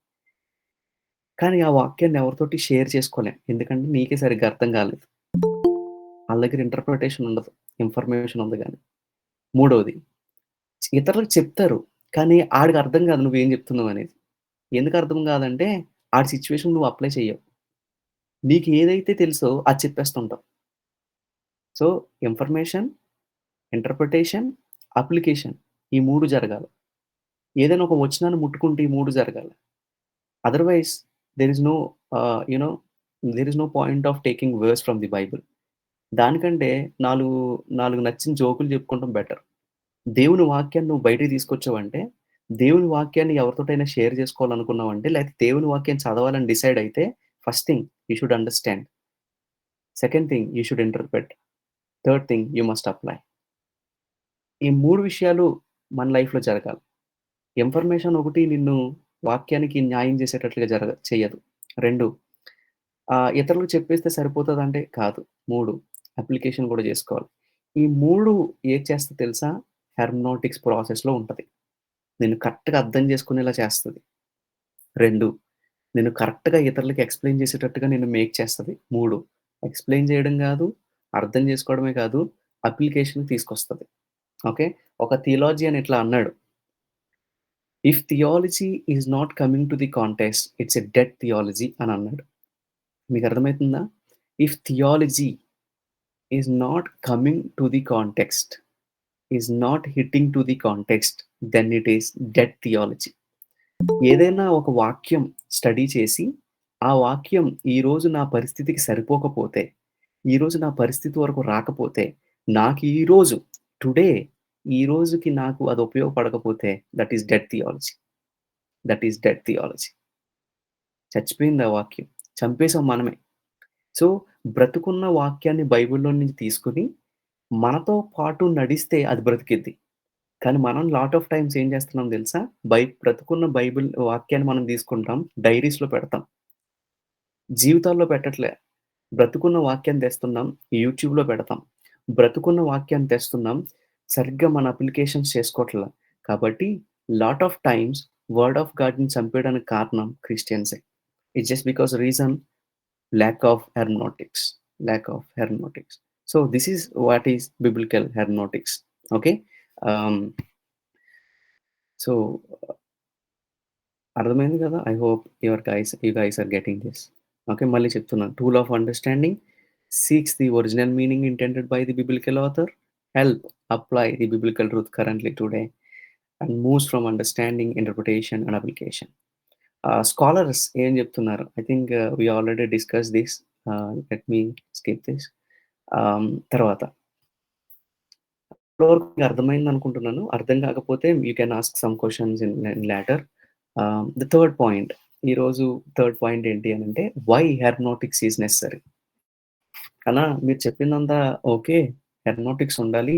కానీ ఆ వాక్యాన్ని ఎవరితోటి షేర్ చేసుకోలేం. ఎందుకంటే నీకే సరిగ్గా అర్థం కాలేదు. ఆళ్ళ దగ్గర ఇంటర్ప్రిటేషన్ ఉండదు. ఇన్ఫర్మేషన్ ఉంది గానీ. మూడోది ఇతరులకు చెప్తారు. కానీ ఆడికి అర్థం కాదు నువ్వేం చెప్తున్నావనేది. ఎందుకు అర్థం కాదంటే ఆడి సిట్యుయేషన్ నువ్వు అప్లై చెయ్యవు. నీకు ఏదైతే తెలుసో అది చెప్పేస్తుంటావు. సో, ఇన్ఫర్మేషన్, ఇంటర్ప్రిటేషన్, అప్లికేషన్ ఈ 3 జరగాలి. ఏదైనా ఒక వచనాన్ని ముట్టుకుంటే ఈ 3 జరగాలి. Otherwise there is no you know there is no point of taking verse from the Bible. దానికంటే 4 నచ్చిన జోకులు చెప్పుకోవడం బెటర్. దేవుని వాక్యాన్ని నువ్వు బయటికి తీసుకొచ్చావంటే, దేవుని వాక్యాన్ని ఎవరితోటైనా షేర్ చేసుకోవాలనుకున్నావంటే, లేకపోతే దేవుని వాక్యం చదవాలని డిసైడ్ అయితే, first thing you should understand. Second thing you should interpret. Third thing you must apply. ఈ 3 విషయాలు మన లైఫ్‌లో జరగాలి. ఇన్ఫర్మేషన్ ఒకటి నిన్ను వాక్యానికి న్యాయం చేసేటట్లుగా చెయ్యదు. 2 ఇతరులకు చెప్పేస్తే సరిపోతదంటే కాదు. 3 అప్లికేషన్ కూడా చేసుకోవాలి. ఈ 3 ఏది చేస్తదో తెలుసా? హెర్మెనౌటిక్స్ ప్రాసెస్‌లో ఉంటది. నిన్ను కరెక్ట్‌గా అర్థం చేసుకునేలా చేస్తది. 2 నిన్ను కరెక్ట్‌గా ఇతరులకి ఎక్స్‌ప్లెయిన్ చేసేటట్టుగా నిన్ను మేక్ చేస్తది. 3 ఎక్స్‌ప్లెయిన్ చేయడం గాదు, అర్థం చేసుకోవడమే కాదు, అప్లికేషన్‌కి తీసుకొస్తది. ఓకే. ఒక థియాలజియన్ ఇట్లా అన్నాడు. If theology is not coming to the context, it's a dead theology అని అన్నాడు. మీకు అర్థమైతుందా? If theology is not coming to the context, is not hitting to the context, then it is dead theology. ఏదైనా ఒక వాక్యం study చేసి, ఆ వాక్యం ఈరోజు నా పరిస్థితికి సరిపోకపోతే, ఈరోజు నా పరిస్థితి వరకు రాకపోతే, నాకు ఈరోజు టుడే ఈ రోజుకి నాకు అది ఉపయోగపడకపోతే that is dead theology. That is dead theology. చచ్చిపోయింది ఆ వాక్యం. చంపేసాం మనమే. సో, బ్రతుకున్న వాక్యాన్ని బైబిల్‌లో నుంచి తీసుకొని, మనతో పాటు నడిస్తే అది బ్రతికిద్ది. కానీ మనం లాట్ ఆఫ్ టైమ్స్ ఏం చేస్తున్నాం తెలుసా? బ్రతుకున్న బైబిల్ వాక్యాన్ని మనం తీసుకుంటాం, డైరీస్‌లో పెడతాం. జీవితాల్లో పెట్టట్లే. బ్రతుకున్న వాక్యాన్ని తెస్తున్నాం, యూట్యూబ్‌లో పెడతాం. బ్రతుకున్న వాక్యాన్ని తెస్తున్నాం, సరిగ్గా మన అప్లికేషన్స్ చేసుకోవట్ల. కాబట్టి lot of times word of గాడ్‌ని చంపేయడానికి కారణం క్రిస్టియన్సే. It's just because reason lack of hermeneutics. Lack of hermeneutics. So this is what is biblical hermeneutics. Okay. Um, so అర్థమైంది కదా? I hope you guys are getting this. Okay. మళ్ళీ చెప్తున్నాను. Tool of understanding seeks the original meaning intended by the biblical author, help apply the biblical truth currently today, and moves from understanding, interpretation and application. Scholars ఏం చెప్తున్నారు? I think we already discussed this. Let me skip this. తర్వాత ఇప్పటివరకు మీకు అర్థమైంది అనుకుంటున్నాను. అర్థం కాకపోతే you can ask some questions in later. The third point. ఈరోజు థర్డ్ పాయింట్ ఏంటి అనంటే, వై హెర్మెనౌటిక్స్ ఈజ్ నెసెసరీ. అన్నా మీరు చెప్పిందంతా ఓకే. హెర్మెనౌటిక్స్ ఉండాలి.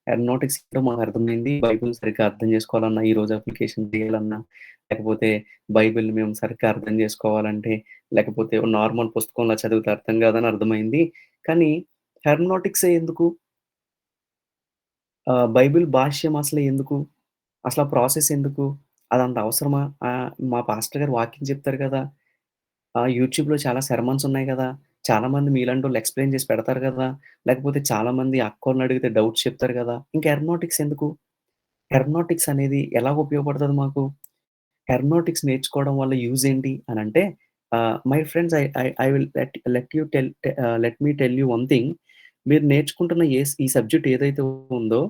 హెర్మెనౌటిక్స్ ఏంటో మాకు అర్థమైంది. బైబిల్ సరిగ్గా అర్థం చేసుకోవాలన్నా, ఈరోజు అప్లికేషన్ చేయాలన్నా, లేకపోతే బైబిల్‌ని మేము సరిగ్గా అర్థం చేసుకోవాలంటే, లేకపోతే నార్మల్ పుస్తకంలో చదివితే అర్థం కాదని అర్థమైంది. కానీ హెర్మెనౌటిక్సే ఎందుకు? బైబిల్ భాష్యం అసలు ఎందుకు? అసలు ఆ ప్రాసెస్ ఎందుకు? అదంత అవసరమా? మా పాస్టర్ గారు వాక్యం చెప్తారు కదా! యూట్యూబ్‌లో చాలా సెర్మన్స్ ఉన్నాయి కదా! చాలామంది మీలాంటోళ్ళు ఎక్స్‌ప్లెయిన్ చేసి పెడతారు కదా! లేకపోతే చాలామంది అక్కోళ్ళని అడిగితే డౌట్స్ చెప్తారు కదా! ఇంకా హెర్మెనౌటిక్స్ ఎందుకు? హెర్మెనౌటిక్స్ అనేది ఎలా ఉపయోగపడతది మాకు? హెర్మెనౌటిక్స్ నేర్చుకోవడం వల్ల యూజ్ ఏంటి అనంటే, my friends I will let me tell you one thing. మీరు నేర్చుకుంటున్న ఈ సబ్జెక్ట్ ఏదైతే ఉందో,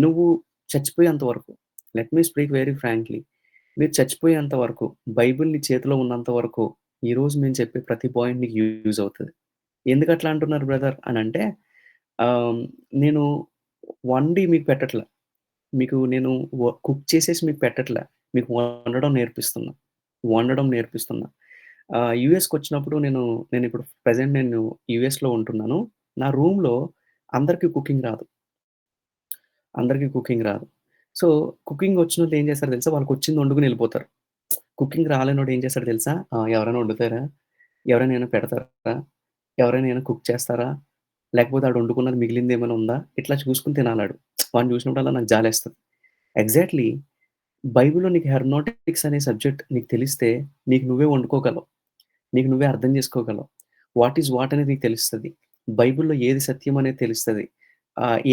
నువ్వు చచ్చిపోయేంత వరకు, let me speak very frankly, మీరు చచ్చిపోయేంత వరకు, బైబిల్ నీ చేతిలో ఉన్నంత వరకు, ఈరోజు మేము చెప్పే ప్రతి పాయింట్ నీకు యూజ్ అవుతది. ఎందుకట్లా అంటున్నారు బ్రదర్ అనంటే, ఆహ్, నేను వండి మీకు పెట్టట్ల. మీకు నేను కుక్ చేసేసి మీకు పెట్టట్లే. మీకు వండడం నేర్పిస్తున్నా. వండడం నేర్పిస్తున్నా. యూఎస్‌కొచ్చినప్పుడు నేనిప్పుడు ప్రెజెంట్ నేను యూఎస్‌లో ఉంటున్నాను. నా రూమ్‌లో అందరికి కుకింగ్ రాదు. అందరికి కుకింగ్ రాదు. సో, కుకింగ్ వచ్చినోళ్ళు ఏం చేస్తారో తెలుసా? వాళ్ళకొచ్చింది వండుకొని ఎళ్ళిపోతారు. కుకింగ్ రాలేనోడు ఏం చేస్తాడో తెలుసా? ఎవరైనా వండుతారా? ఎవరైనా ఏమైనా పెడతారా? ఎవరైనా ఏమైనా కుక్ చేస్తారా? లేకపోతే ఆడు వండుకున్నది మిగిలిందేమైనా ఉందా? ఇట్లా చూసుకొని తినాలాడు. వాడిని చూసినప్పుడల్లా నాకు జాలేస్తది. ఎగ్జాక్ట్‌లీ బైబిల్‌లో నీకు హెర్మెనౌటిక్స్ అనే సబ్జెక్ట్ నీకు తెలిస్తే, నీకు నువ్వే వండుకోగలవు. నీకు నువ్వే అర్థం చేసుకోగలవు. వాట్ ఈస్ వాట్ అనేది నీకు తెలుస్తది. బైబిల్‌లో ఏది సత్యం అనేది తెలుస్తది.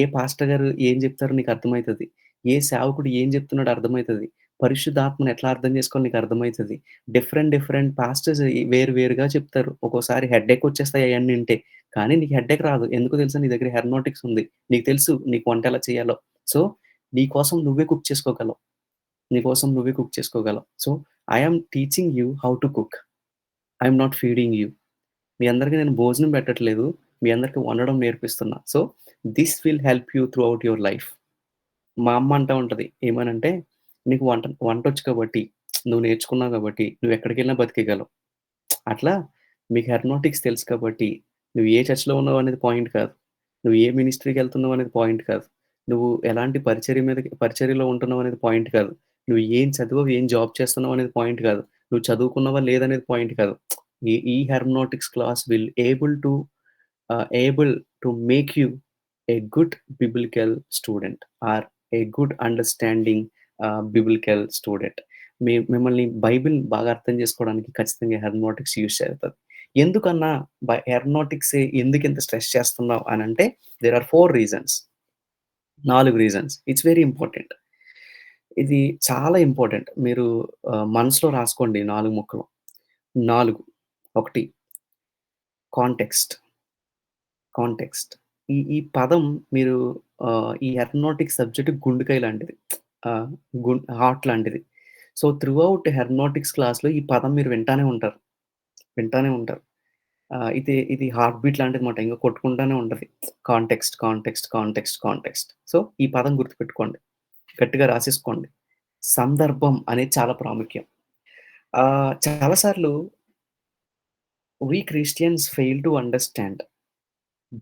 ఏ పాస్టర్ గారు ఏం చెప్తారో నీకు అర్థమైతది. ఏ సేవకుడు ఏం చెప్తున్నాడో అర్థమైతది. పరిశుద్ధాత్మను ఎట్లా అర్థం చేసుకోవాలో నీకు అర్థమైతది. డిఫరెంట్ పాస్టర్స్ వేరు వేరుగా చెప్తారు. ఒక్కోసారి హెడ్‌ఏక్ వచ్చేస్తాయి అయన్నీ వింటే. కానీ నీకు హెడ్‌ఏక్ రాదు. ఎందుకో తెలుసా? నీ దగ్గర హెర్మెనౌటిక్స్ ఉంది. నీకు తెలుసు నీకు వంట ఎలా చేయాలో. సో, నీ కోసం నువ్వే కుక్ చేసుకోగలవు. నీ కోసం నువ్వే కుక్ చేసుకోగలవు. So, I am teaching you how to cook. I am not feeding you. మీ అందరికి నేను భోజనం పెట్టట్లేదు. మీ అందరికి వండడం నేర్పిస్తున్నా. So, this will help you throughout your life. మా అమ్మ అంటా ఉంటది. ఏమనంటే, "నీకు వంటొచ్చు కాబట్టి, నువ్వు నేర్చుకున్నావు కాబట్టి, నువ్వెక్కడికెళ్ళినా బతికేయగలవు. అట్లా మీకు హెర్మోటిక్స్ తెలుసు కాబట్టి, నువ్వు ఏ చర్చ్‌లో ఉన్నావు అనేది పాయింట్ కాదు. నువ్వు ఏ మినిస్ట్రీకెళ్తున్నావు అనేది పాయింట్ కాదు. నువ్వు ఎలాంటి పరిచర్యలో ఉంటున్నావు అనేది పాయింట్ కాదు. నువ్వు ఏం చదివావు, ఏం జాబ్ చేస్తున్నావు అనేది పాయింట్ కాదు. నువ్వు చదువుకున్నావా లేదనేది పాయింట్ కాదు. ఈ hermeneutics class will able to make you a good biblical student or a good understanding biblical student. మిమ్మల్ని బైబిల్ బాగా అర్థం చేసుకోవడానికి ఖచ్చితంగా హెర్మోటిక్స్ యూజ్ చేస్తది. ఎందుకన్నా హెర్మోటిక్సే ఎందుకింత స్ట్రెస్ చేస్తున్నావు అనంటే, there are 4 reasons. 4 reasons. It's very important. ఇది చాలా ఇంపార్టెంట్. మీరు మనసులో రాసుకోండి 4 ముక్కలు. 4. 1 కాంటెక్స్ట్. కాంటెక్స్ట్. ఈ పదం మీరు ఈ హెర్మోటిక్స్ సబ్జెక్ట్ గుండెకాయ లాంటిది. ఆహ్, హార్ట్ లాంటిది. సో, త్రూఔట్ హెర్మోటిక్స్ క్లాస్‌లో ఈ పదం మీరు వింటానే ఉంటారు. వింటానే ఉంటారు. ఇది హార్ట్ బీట్ లాంటిదిమాట. ఇంక కొట్టుకుంటానే ఉంటది. Context, context, context, context. So, ఈ పదం గుర్తుపెట్టుకోండి. గట్టిగా రాసేసుకోండి. సందర్భం అనేది చాలా ప్రాముఖ్యం. చాలా సార్లు we Christians fail to understand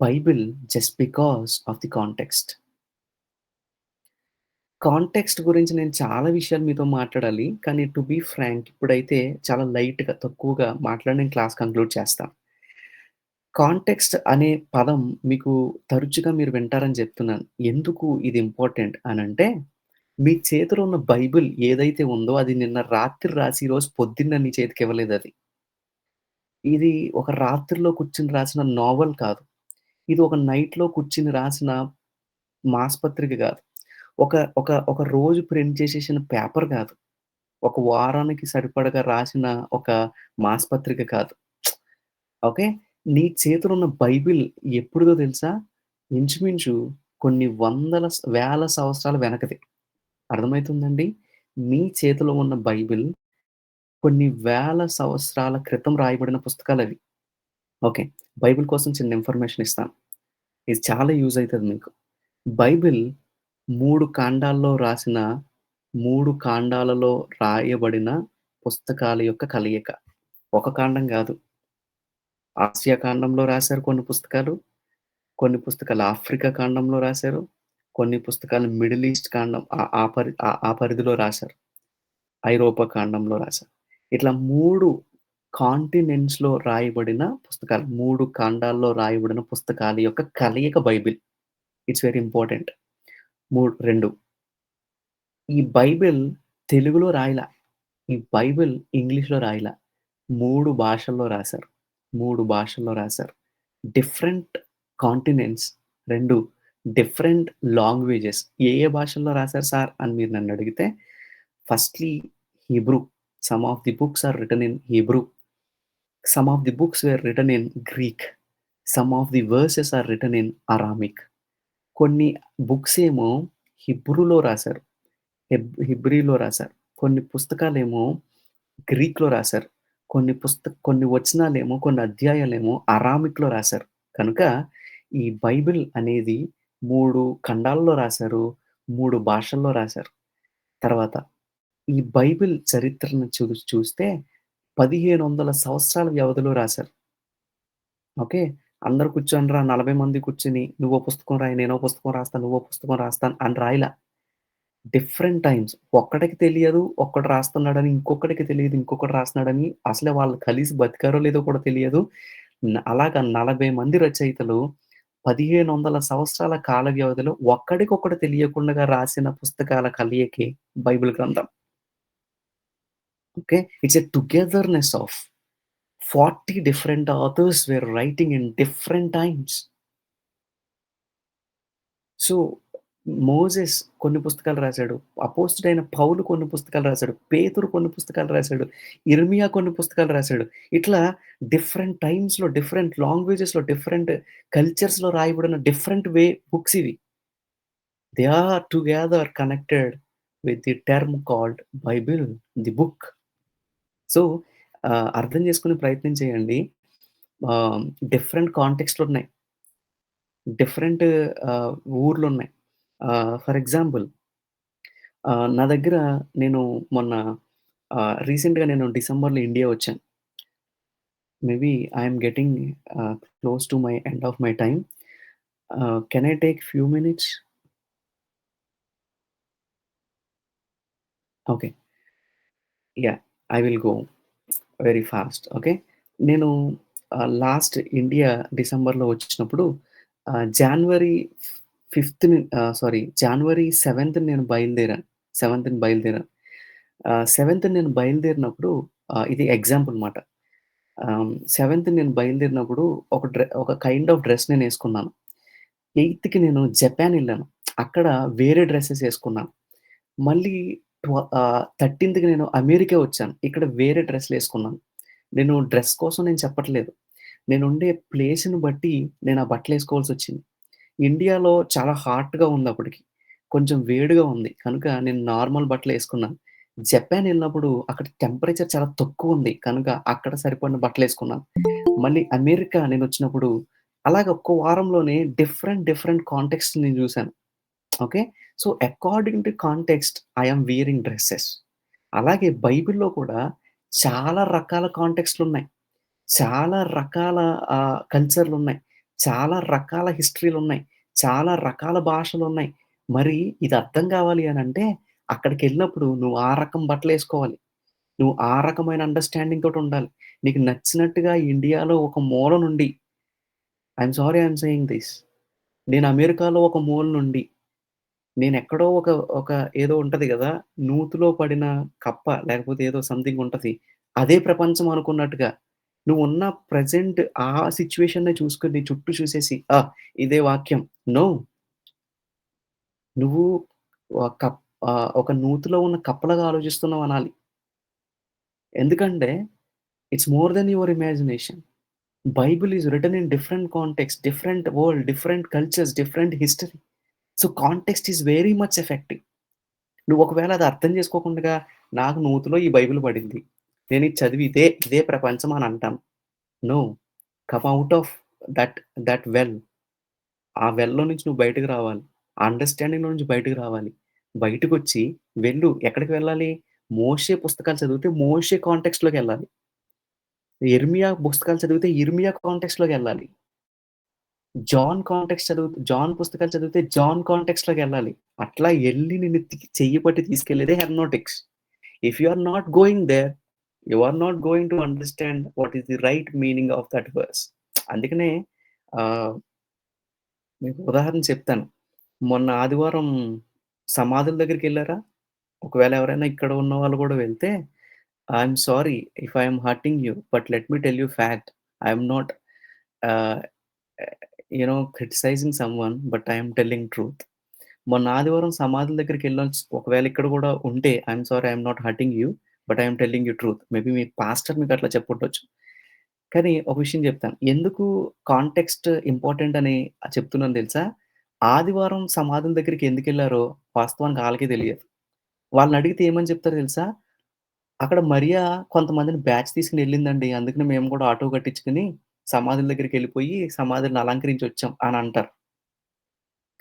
Bible just because of the context. Context గురించి నేను చాలా విషయాలు మీతో మాట్లాడాలి. కానీ టు బీ ఫ్రాంక్ ఇప్పుడైతే చాలా లైట్‌గా, తక్కువగా మాట్లాడి నేను క్లాస్ కంక్లూడ్ చేస్తాను. కాంటెక్స్ట్ అనే పదం మీకు తరచుగా మీరు వింటారని చెప్తున్నాను. ఎందుకు ఇది ఇంపార్టెంట్ అనంటే, మీ చేతిలో ఉన్న బైబిల్ ఏదైతే ఉందో అది నిన్న రాత్రి రాసి ఈరోజు పొద్దున్న నీ చేతికివ్వలేదది. ఇది ఒక రాత్రిలో కూర్చొని రాసిన నోవెల్ కాదు. ఇది ఒక నైట్‌లో కూర్చొని రాసిన మాసపత్రిక గాదు. ఒక ఒక ఒక రోజు ప్రింట్ చేసేసిన పేపర్ కాదు. ఒక వారానికి సరిపడగా రాసిన ఒక మాసపత్రిక కాదు. ఓకే. నీ చేతిలో ఉన్న బైబిల్ ఎప్పుడుదో తెలుసా? ఇంచుమించు కొన్ని వేల సంవత్సరాల వెనకది. అర్థమైతుందండి? మీ చేతిలో ఉన్న బైబిల్ కొన్ని వేల సంవత్సరాల క్రితం రాయబడిన పుస్తకాలవి. ఓకే. బైబిల్ కోసం చిన్న ఇన్ఫర్మేషన్ ఇస్తాను. ఇది చాలా యూజ్ అయితది మీకు. బైబిల్ 3 కాండాల్లో రాసిన 3 కాండాలలో రాయబడిన పుస్తకాల యొక్క కలయిక. ఒక కాండం గాదు. ఆసియా ఖండంలో రాశారు కొన్ని పుస్తకాలు. కొన్ని పుస్తకాలు ఆఫ్రికా ఖండంలో రాశారు. కొన్ని పుస్తకాలు మిడిల్ ఈస్ట్ ఖండం ఆ పరిధిలో రాశారు. ఐరోపా ఖండంలో రాశారు. ఇట్లా 3 కాంటినెంట్స్‌లో రాయబడిన పుస్తకాలు. 3 ఖండాల్లో రాయబడిన పుస్తకాల యొక్క కలయిక బైబిల్. It's very important. 2 ఈ బైబిల్ తెలుగులో రాయలా. ఈ బైబిల్ ఇంగ్లీష్‌లో రాయలా. 3 భాషల్లో రాశారు. 3 భాషల్లో రాశారు. Different continents 2 different languages. ఏ ఏ భాషల్లో రాశారు సార్ అని మీరు నన్నడిగితే, firstly Hebrew. Some of the books are written in Hebrew. Some of the books were written in Greek. Some of the verses are written in Aramaic. కొన్ని books ఏమో హిబ్రూలో రాశారు. హిబ్రీలో రాశారు. కొన్ని పుస్తకాలేమో గ్రీక్‌లో రాశారు. కొన్ని వచనాలేమో, కొన్ని అధ్యాయాలేమో అరామిక్‌లో రాశారు. కనుక ఈ బైబిల్ అనేది 3 ఖండాల్లో రాశారు. 3 భాషల్లో రాశారు. తర్వాత ఈ బైబిల్ చరిత్రను చూస్తే 1500 సంవత్సరాల వ్యవధిలో రాశారు. ఓకే. అందరూ కూర్చొనిరా 40 మంది కూర్చొని నువ్వో పుస్తకం రాయి, నేనో పుస్తకం రాస్తాను, నువ్వో పుస్తకం రాస్తాను అని రాయలా. Different times. ఒక్కడికి తెలియదు, ఒక్కడు రాస్తున్నాడని, ఇంకొకడికి తెలియదు, ఇంకొకడు రాస్తున్నాడని, అసలే వాళ్ళు కలిసి బతికారో లేదో కూడా తెలియదు. అలాగా 40 మంది రచయితలు 1500 సంవత్సరాల కాల వ్యవధిలో ఒక్కడికొకడు తెలియకుండగా రాసిన పుస్తకాల కలయికే బైబిల్ గ్రంథం. Okay. It's a togetherness of 40 different authors where writing in different times. So, Moses కొన్ని పుస్తకాలు రాసాడు. అపోస్తుడైన పౌలు కొన్ని పుస్తకాలు రాసాడు. పేతురు కొన్ని పుస్తకాలు రాసాడు. ఇర్మియా కొన్ని పుస్తకాలు రాసాడు. ఇట్లా డిఫరెంట్ టైమ్స్‌లో, డిఫరెంట్ లాంగ్వేజెస్‌లో, డిఫరెంట్ కల్చర్స్‌లో రాయబడిన డిఫరెంట్ బుక్స్ ఇవి. They are together connected with the term called Bible, the book. So, అర్థం చేసుకునే ప్రయత్నం చేయండి. డిఫరెంట్ కాంటెక్స్ట్‌లున్నాయి. డిఫరెంట్ ఊర్లున్నాయి. ఫర్ ఎగ్జాంపుల్ నా దగ్గర నేను మొన్న రీసెంట్‌గా నేను డిసెంబర్‌లో ఇండియా వచ్చాను. Maybe I am getting close to my end of my time. Can I take few minutes? Okay. Yeah! I will go very fast. Okay. నేను లాస్ట్ ఇండియా డిసెంబర్‌లో వచ్చినప్పుడు జాన్వరి 7థ్ నేను బయలుదేరాను. 7థ్‌ని బయలుదేరాను. 7థ్ నేను బయలుదేరినప్పుడు ఇది ఎగ్జాంపుల్ మాట. 7థ్ నేను బయలుదేరినప్పుడు ఒక కైండ్ ఆఫ్ డ్రెస్ నేనేసుకున్నాను. 8థ్‌కి నేను జపాన్ ఎళ్ళాను. అక్కడ వేరే డ్రెసెస్ ఏసుకున్నాను. మళ్ళీ 13థ్‌కి నేను అమెరికా వచ్చాను. ఇక్కడ వేరే డ్రెస్‌లేసుకున్నాను. నేను డ్రెస్ కోసం నేను చెప్పట్లేదు. నేనుండే ప్లేస్‌ని బట్టి నేను ఆ బట్టలేసుకోవాల్సొచ్చింది. ఇండియాలో చాలా హాట్‌గా ఉందప్పటికి. కొంచెం వేడిగా ఉంది. కనుక నేను నార్మల్ బట్టలేసుకున్నాను. జపాన్ ఎళ్ళినప్పుడు అక్కడ టెంపరేచర్ చాలా తక్కువుంది. కనుక అక్కడ సరిపడిన బట్టలేసుకున్నాను. మళ్ళీ అమెరికా నేనొచ్చినప్పుడు అలాగ ఒక్క వారంలోనే డిఫరెంట్ కాంటెక్స్ట్ నేను జూసాను. Okay. So, according to context I am wearing dresses. అలాగే బైబిల్‌లో కూడా చాలా రకాల కాంటెక్స్ట్‌లున్నాయి. చాలా రకాల కల్చర్‌లున్నాయి. చాలా రకాల హిస్టరీలున్నాయి. చాలా రకాల భాషలున్నాయి. మరి ఇది అర్థం కావాలి అనంటే అక్కడికెళ్ళినప్పుడు నువ్వు ఆ రకం బట్టలేసుకోవాలి. నువ్వు ఆ రకమైన అండర్‌స్టాండింగ్ తోటుండాలి. నీకు నచ్చినట్టుగా ఇండియాలో ఒక మూల నుండి ఐయామ్ సేయింగ్ థిస్. నేను అమెరికాలో ఒక మూల నుండి నేనెక్కడో ఒక ఏదో ఉంటది గదా! నూతిలో పడిన కప్ప లేకపోతే ఏదో సంథింగ్ ఉంటది. అదే ప్రపంచం అనుకున్నట్టుగా నువ్వున్న ప్రెజెంట్ ఆ సిట్యుయేషన్‌నే చూసుకొని నీ చుట్టూ చూసేసి ఇదే వాక్యం. నో. నువ్వు ఒక నూతిలో ఉన్న కప్పలాగా ఆలోచిస్తున్నావు అనాలి. ఎందుకంటే it's more than your imagination. Bible is written in different context, different world, different cultures, different history. So, context is very much effective. నువ్వు ఒకవేళ అది అర్థం చేసుకోకుండగా, నాకు నూతిలో ఈ బైబిల్ పడింది. నేనిది చదివి ఇదే ప్రపంచం అని అంటాను. No. Come out of that that well. ఆ వెల్‌లో నుంచి నువ్వు బయటకి రావాలి. ఆ అండర్‌స్టాండింగ్‌లో నుంచి బయటకి రావాలి. బయటకొచ్చి వెళ్ళు. ఎక్కడికి వెళ్ళాలి? మోషే పుస్తకాలు చదివితే మోషే కాంటెక్స్ట్‌లోకెళ్ళాలి. యిర్మీయా పుస్తకాలు చదివితే యిర్మీయా కాంటెక్స్ట్‌లోకెళ్ళాలి. జాన్ పుస్తకాలు చదివితే జాన్ కాంటెక్స్ట్‌లోకెళ్ళాలి. అట్లా ఎళ్లి నిన్ను చెయ్యి పట్టి తీసుకెళ్ళేదే hermeneutics. If you are not going there, you are not going to understand what is the right meaning of that verse. అందుకనే ఆహ్, మీకు ఉదాహరణ చెప్తాను. మొన్న ఆదివారం సమాధుల దగ్గరికెళ్లారా? ఒకవేళ ఎవరైనా ఇక్కడ ఉన్నవాళ్ళు గూడా వెళ్తే, I'm sorry if I am hurting you. But let me tell you fact. I am not ah, criticising someone but I am telling truth. మొన్న ఆదివారం సమాధుల దగ్గరికెళ్ళొచ్చు ఒకవేళ ఇక్కడ గూడా ఉంటే I'm sorry I'm not hurting you. But I am telling you truth. Maybe మీ pastor మీకట్లా చెప్పుండొచ్చు. కానీ ఒక విషయం జెప్తాను. ఎందుకు కాంటెక్స్ట్ ఇంపార్టెంట్ అని చెప్తున్నానో తెలుసా? ఆదివారం సమాధుల దగ్గరికి ఎందుకెళ్లారో వాస్తవానికి ఆళ్ళకే తెలియదు. వాళ్ళనడిగితే ఏమని చెప్తారో తెలుసా? అక్కడ మరియా కొంతమందిని బ్యాచ్ తీసుకొని ఎళ్ళిందండి. అందుకని మేము గూడా ఆటో కట్టించుకొని సమాధుల దగ్గరికెళ్ళిపోయి సమాధులను అలంకరించొచ్చాం అని అంటారు.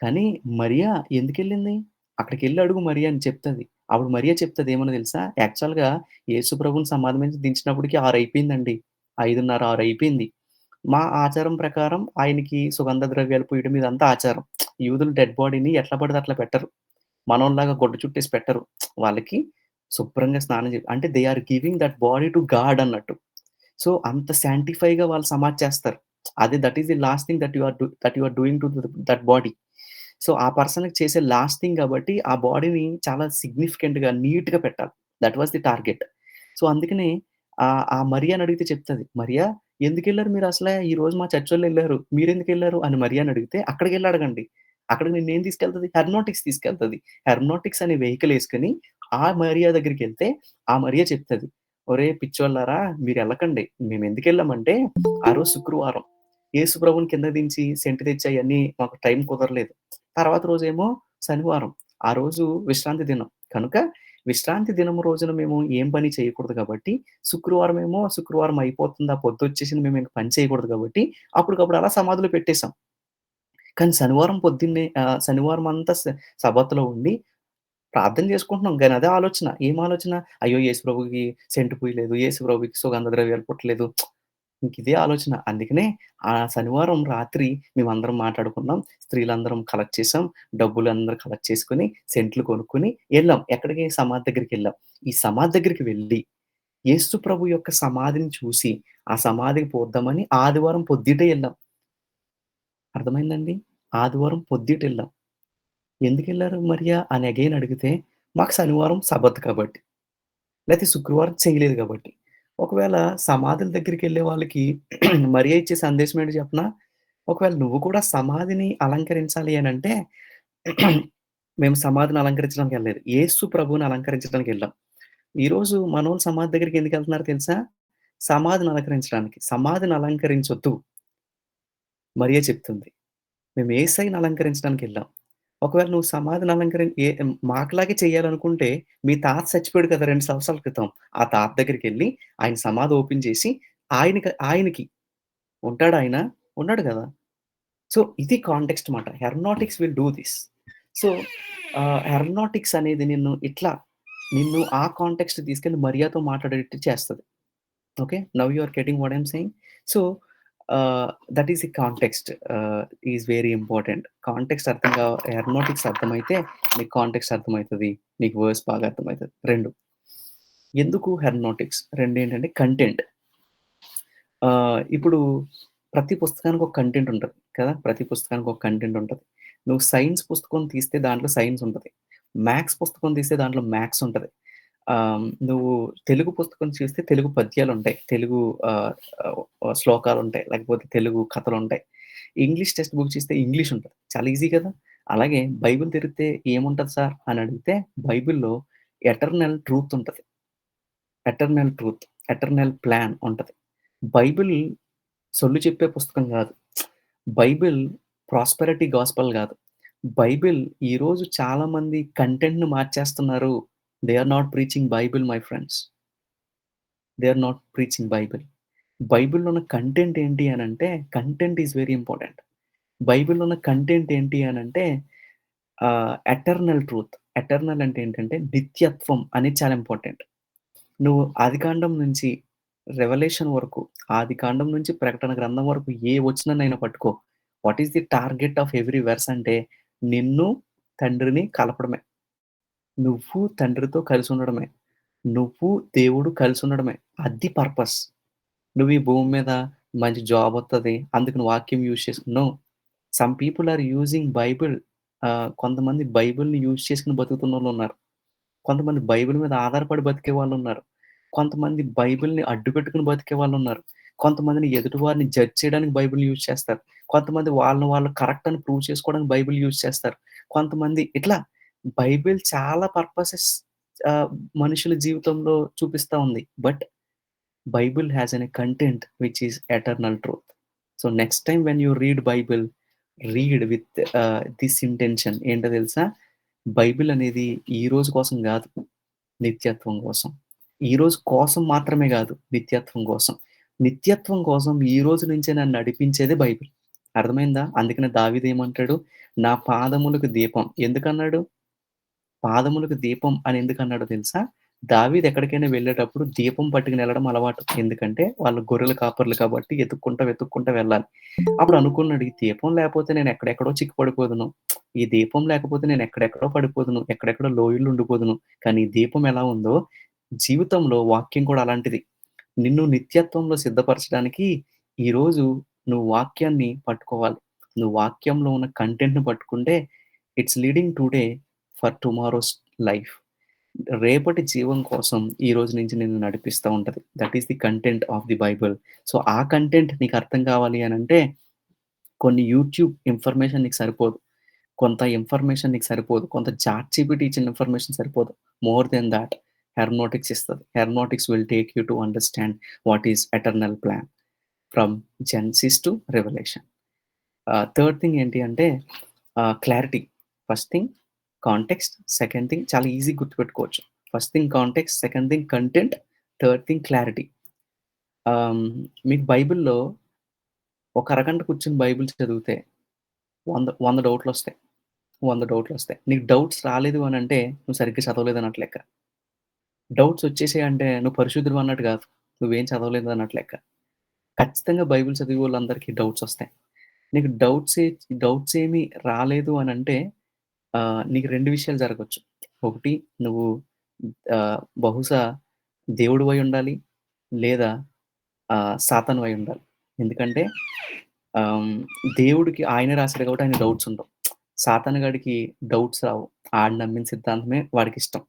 కానీ మరియా ఎందుకెళ్ళింది? అక్కడికెళ్లి అడుగు మరియా అని చెప్తది. అప్పుడు మరియా చెప్తది ఏమని తెలుసా? యాక్చువల్‌గా యేసు ప్రభువుని సమాధి మీద దించినప్పటికి 6 అయిపోయిందండి. 5:30, 6 అయిపోయింది. మా ఆచారం ప్రకారం ఆయనకి సుగంధ ద్రవ్యాలు పూయడం ఇదంతా ఆచారం. యూదులు డెడ్ బాడీని ఎట్లా పడితే అట్లా పెట్టరు. మనోళ్ళలాగా గుడ్డ చుట్టేసి పెట్టరు. వాళ్ళకి శుభ్రంగా స్నానం అంటే they are giving that body to God అన్నట్టు. సో, అంత శాంటిఫై‌గా వాళ్ళు సమాధి చేస్తారు. That is the last thing that you are doing to that body. So, ఆ పర్సన్‌కి చేసే లాస్ట్ థింగ్ కాబట్టి ఆ బాడీని చాలా సిగ్నిఫికెంట్‌గా, నీట్‌గా పెట్టాలి. That was the target. So, అందుకనే ఆ మరియాని అడిగితే చెప్తది. "మరియా ఎందుకెళ్లారు మీరసల? ఈరోజు మా చర్చోళ్ళెళ్లారు. మీరెందుకెళ్లారు?" అని మరియాని అడిగితే, "అక్కడికెళ్లి అడగండి. అక్కడికి నిన్నేం తీసుకెళ్తది? హెర్మనోటిక్స్ తీసుకెళ్తది. హెర్మనోటిక్స్ అనే వెహికల్ యేసుకొని ఆ మరియా దగ్గరికెళ్తే, ఆ మరియా చెప్తది. "ఒరేయ్ పిచ్చోళ్ళారా మీరెళ్ళకండి. మేమెందుకెళ్ళామంటే, ఆ రోజు శుక్రవారం. యేసు ప్రభువుని కిందకి దించి సెంటు తెచ్చి అయన్నీ మాకు టైం కుదరలేదు. తర్వాత రోజేమో శనివారం. ఆ రోజు విశ్రాంతి దినం. కనుక విశ్రాంతి దినం రోజున మేము ఏం పని చేయకూడదు కాబట్టి, శుక్రవారం అయిపోతుంది. ఆ పొద్దొచ్చేసింది. మేమింక పని చేయకూడదు కాబట్టి, అప్పటికప్పుడు అలా సమాధిలో పెట్టేసాం. కానీ శనివారం పొద్దున్నే శనివారం అంతా సబత్‌లో ఉండి ప్రార్థన చేసుకుంటున్నాం. గానీ అదే ఆలోచన. ఏం ఆలోచన? అయ్యో! యేసు ప్రభుకి సెంటు పూయలేదు. యేసు ప్రభుకి సుగంధ ద్రవ్యాలు పుట్టలేదు. ఇంకిదే ఆలోచన. అందుకనే ఆ శనివారం రాత్రి మేమందరం మాట్లాడుకున్నాం. స్త్రీలందరం కలెక్ట్ చేసాం. డబ్బులందరూ కలెక్ట్ చేసుకొని, సెంట్లు కొనుక్కొని ఎళ్ళాం. ఎక్కడికి? సమాధి దగ్గరికెళ్ళాం. ఈ సమాధి దగ్గరికి వెళ్ళి, యేసు ప్రభు యొక్క సమాధిని చూసి, ఆ సమాధికి పోద్దామని ఆదివారం పొద్దుటే ఎళ్ళాం. అర్థమైందండి? ఆదివారం పొద్దుటెళ్ళాం. ఎందుకెళ్లారు మరియా అని అగైన్ అడిగితే, మాకు శనివారం సబత్ కాబట్టి. లేతే శుక్రవారం చేయలేదు కాబట్టి. ఒకవేళ సమాధుల దగ్గరికెళ్ళే వాళ్ళకి మరియా ఇచ్చే సందేశం ఏంటో చెప్పనా? ఒకవేళ నువ్వు కూడా సమాధిని అలంకరించాలి అనంటే, మేము సమాధిని అలంకరించడానికి ఎళ్ళలేదు. యేసు ప్రభువుని అలంకరించడానికి ఎళ్ళాం. ఈరోజు మనోళ్ళు సమాధి దగ్గరికి ఎందుకెళ్తున్నారో తెలుసా? సమాధిని అలంకరించడానికి. సమాధిని అలంకరించొద్దు. మరియా చెప్తుంది. మేము యేసయ్యని అలంకరించడానికెళ్ళాం. ఒకవేళ నువ్వు సమాధిని మాకులాగే చేయాలనుకుంటే, మీ తాత చచ్చిపోయాడు కదా 2 సంవత్సరాల క్రితం. ఆ తాత దగ్గరికెళ్లి, ఆయన సమాధి ఓపెన్ చేసి, ఆయనకి ఉంటాడాయన? ఉన్నాడు గదా! సో, ఇది కాంటెక్స్ట్ మాట. Hermeneutics will do this. So, hermeneutics అనేది నిన్ను ఆ కాంటెక్స్ట్ తీసుకెళ్ళి మరియాతో మాట్లాడేటట్టు చేస్తది. Okay. Now you are getting what I am saying. So, that is the context is very important. Context hermeneutics అర్థమైతే నీకు కాంటెక్స్ట్ అర్థమైతది. నీకు వర్స్ బాగా అర్థమైతది. 2 ఎందుకు హెర్నాటిక్స్? 2 ఏంటంటే కంటెంట్. ఇప్పుడు ప్రతి పుస్తకానికి ఒక కంటెంట్ ఉంటది కదా! ప్రతి పుస్తకానికి ఒక కంటెంట్ ఉంటది. నువ్వు సైన్స్ పుస్తకం తీస్తే దాంట్లో సైన్స్ ఉంటది. మ్యాథ్స్ పుస్తకం తీస్తే దాంట్లో మ్యాథ్స్ ఉంటది. నువ్వు తెలుగు పుస్తకం చూస్తే తెలుగు పద్యాలుంటాయి. తెలుగు ఆహ్, శ్లోకాలుంటాయి. లేకపోతే తెలుగు కథలుంటాయి. ఇంగ్లీష్ టెక్స్ట్ బుక్ చూస్తే ఇంగ్లీష్ ఉంటది. చాలా ఈజీ కదా! అలాగే బైబిల్ తెరిస్తే ఏముంటది సార్ అని అడిగితే బైబిల్‌లో ఎటర్నల్ ట్రూత్ ఉంటది. ఎటర్నల్ ట్రూత్, ఎటర్నల్ ప్లాన్ ఉంటది. బైబిల్ సొల్లు చెప్పే పుస్తకం గాదు. బైబిల్ ప్రాస్పెరిటీ గాస్పెల్ గాదు. బైబిల్ ఈరోజు చాలామంది కంటెంట్‌ని మార్చేస్తున్నారు. They are not preaching Bible my friends. They are not preaching Bible. బైబిల్‌లో ఉన్న కంటెంట్ ఏంటి అనంటే, కంటెంట్ ఈస్ వెరీ ఇంపార్టెంట్. బైబిల్‌లో ఉన్న కంటెంట్ ఏంటి అనంటే ఎటర్నల్ ట్రూత్. ఎటర్నల్ అంటే ఏంటంటే నిత్యత్వం అనేది చాలా ఇంపార్టెంట్. నువ్వు ఆదికాండం నుంచి రెవల్యూషన్ వరకు, ఆదికాండం నుంచి ప్రకటన గ్రంథం వరకు ఏ వచనాన్నైనా పట్టుకో. What is the target of every verse అంటే నిన్ను, తండ్రిని కలపడమే. నువ్వు తండ్రితో కలిసుండడమే. నువ్వు, దేవుడు కలిసుండడమే. అది పర్పస్. నువ్వు ఈ భూమి మీద మంచి జాబొత్తది. అందుకు నువ్వు వాక్యం use no. Some people are using Bible కొంతమంది బైబిల్‌ని యూజ్ చేసుకొని బతుకుతున్నోళ్ళున్నారు. కొంతమంది బైబిల్ మీద ఆధారపడి బతికే వాళ్ళున్నారు. కొంతమంది బైబిల్‌ని అడ్డుపెట్టుకొని బతికే వాళ్ళున్నారు. కొంతమందిని ఎదుటి వారిని జడ్జ్ చేయడానికి బైబిల్ యూజ్ చేస్తారు. కొంతమంది వాళ్ళని వాళ్ళు కరెక్ట్ అని ప్రూవ్ చేసుకోవడానికి బైబిల్ యూజ్ చేస్తారు. కొంతమంది ఇట్లా బైబిల్ చాలా పర్పసెస్ ఆహ్, మనుషుల జీవితంలో చూపిస్తా ఉంది. But Bible has an content which is eternal truth. So, next time when you read Bible, read with this intention ఏంటో తెలుసా? బైబిల్ అనేది ఈ రోజు కోసం గాదు. నిత్యత్వం కోసం. ఈ రోజు కోసం మాత్రమే గాదు. నిత్యత్వం కోసం. నిత్యత్వం కోసం ఈ రోజు నుంచే నన్ను నడిపించేదే బైబిల్. అర్థమైందా? అందుకనే దావీదేమంటాడు? నా పాదములకు దీపం. ఎందుకన్నాడు? పాదములకు దీపం అని ఎందుకన్నాడో తెలుసా? దావీదు ఎక్కడికైనా వెళ్ళేటప్పుడు దీపం పట్టుకొని ఎళ్ళడం అలవాటు. ఎందుకంటే వాళ్ళు గొర్రెల కాపరులు కాబట్టి వెతుక్కుంటా వెళ్ళాలి. అప్పుడు అనుకున్నాడు ఈ దీపం లేపోతే నేను ఎక్కడెక్కడో చిక్కి పడిపోదును. ఈ దీపం లేకపోతే నేను ఎక్కడెక్కడో పడిపోదును. ఎక్కడెక్కడో లోయల్లో ఉండిపోదును. కానీ ఈ దీపం ఎలా ఉందో జీవితంలో వాక్యం కూడా అలాంటిది. నిన్ను నిత్యత్వంలో సిద్ధపరచడానికి ఈరోజు నువ్వు వాక్యాన్ని పట్టుకోవాలి. నువ్వు వాక్యంలో ఉన్న కంటెంట్‌ని పట్టుకుంటే it's leading today for tomorrow's life. రేపటి జీవం కోసం ఈ రోజు నుంచి నిన్ను నడిపిస్తా ఉంటది. That is the content of the Bible. So, ఆ కంటెంట్ నీకు అర్థం కావాలి అనంటే కొన్ని యూట్యూబ్ ఇన్ఫర్మేషన్ నీకు సరిపోదు. కొంత ఇన్ఫర్మేషన్ నీకు సరిపోదు. కొంత చాట్‌జీపీటీ ఇచ్చిన ఇన్ఫర్మేషన్ సరిపోదు. మోర్ దెన్ థాట్ హెర్నాటిక్స్ ఇస్తది. Hermeneutics will take you to understand what is eternal plan from Genesis to revolution. Third thing ఏంటి అంటే clarity. First thing context. Second thing చాలా ఈజీగా గుర్తుపెట్టుకోవచ్చు. First thing context, second thing content, third thing clarity. మీకు బైబిల్‌లో ఒక అరగంట కూర్చొని బైబిల్ చదివితే 100 డౌట్‌లొస్తాయి. 100 డౌట్‌లొస్తాయి. నీకు డౌట్స్ రాలేదు అనంటే నువ్వు సరిగ్గా చదవలేదన్నట్టు లెక్క. డౌట్స్ వచ్చేసాయి అంటే నువ్వు పరిశుద్ధుడివి అన్నట్టు కాదు. నువ్వేం చదవలేదు అన్నట్టు లెక్క. ఖచ్చితంగా బైబిల్ చదివోళ్ళందరికీ డౌట్స్ ఒస్తాయి. నీకు డౌట్స్ ఏమి రాలేదు అనంటే నీకు 2 విషయాలు జరగొచ్చు. ఒకటి నువ్వు బహుశా దేవుడివై ఉండాలి. లేదా సాతానువై ఉండాలి. ఎందుకంటే ఆహ్, దేవుడికి ఆయనే రాసాడు కాబట్టి ఆయనకి డౌట్స్ ఉండవు. సాతాను గాడికి డౌట్స్ రావు. ఆడు నమ్మిన సిద్ధాంతమే వాడికిష్టం.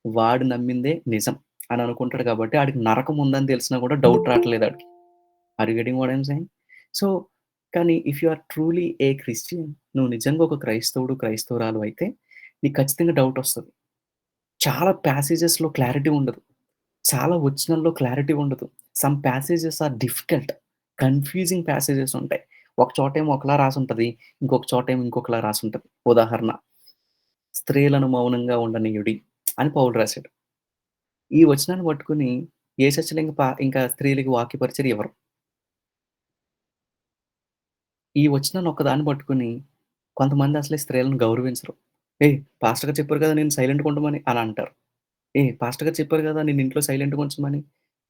వాడు నమ్మిందే నిజం అని అనుకుంటాడు కాబట్టి ఆడికి నరకం ఉందని తెలిసినా కూడా డౌట్ రావట్లేదు ఆడికి. Are you getting what I am saying? So, కానీ if you are truly a Christian నువ్వు నిజంగా ఒక క్రైస్తవుడు, క్రైస్తవురాలు అయితే నీకు ఖచ్చితంగా డౌట్ ఒస్తది. చాలా ప్యాసేజెస్‌లో క్లారిటీ ఉండదు. చాలా వచనాల్లో క్లారిటీ ఉండదు. Some passages are difficult. Confusing passages ఉంటాయి. ఒక చోటేమో ఒకలా రాసుంటది. ఇంకొక చోటేమో ఇంకొకలా రాసుంటది. ఉదాహరణ, స్త్రీలను మౌనంగా ఉండనీయుడి అని పౌలు రాసాడు. ఈ వచనాన్ని పట్టుకొని ఏ చర్చలో ఇంకా స్త్రీలకి వాక్య పరిచర్య ఇవ్వరు. ఈ వచనాన్ని ఒక్కదాన్ని పట్టుకొని కొంతమంది అసలే స్త్రీలను గౌరవించరు. "ఏయ్! పాస్టర్ గారు చెప్పారు కదా! నేను సైలెంట్‌గా ఉండమని" అని అంటారు. "ఏయ్! పాస్టర్ గారు చెప్పారు కదా! నిన్ను ఇంట్లో సైలెంట్‌గా ఉంచమని,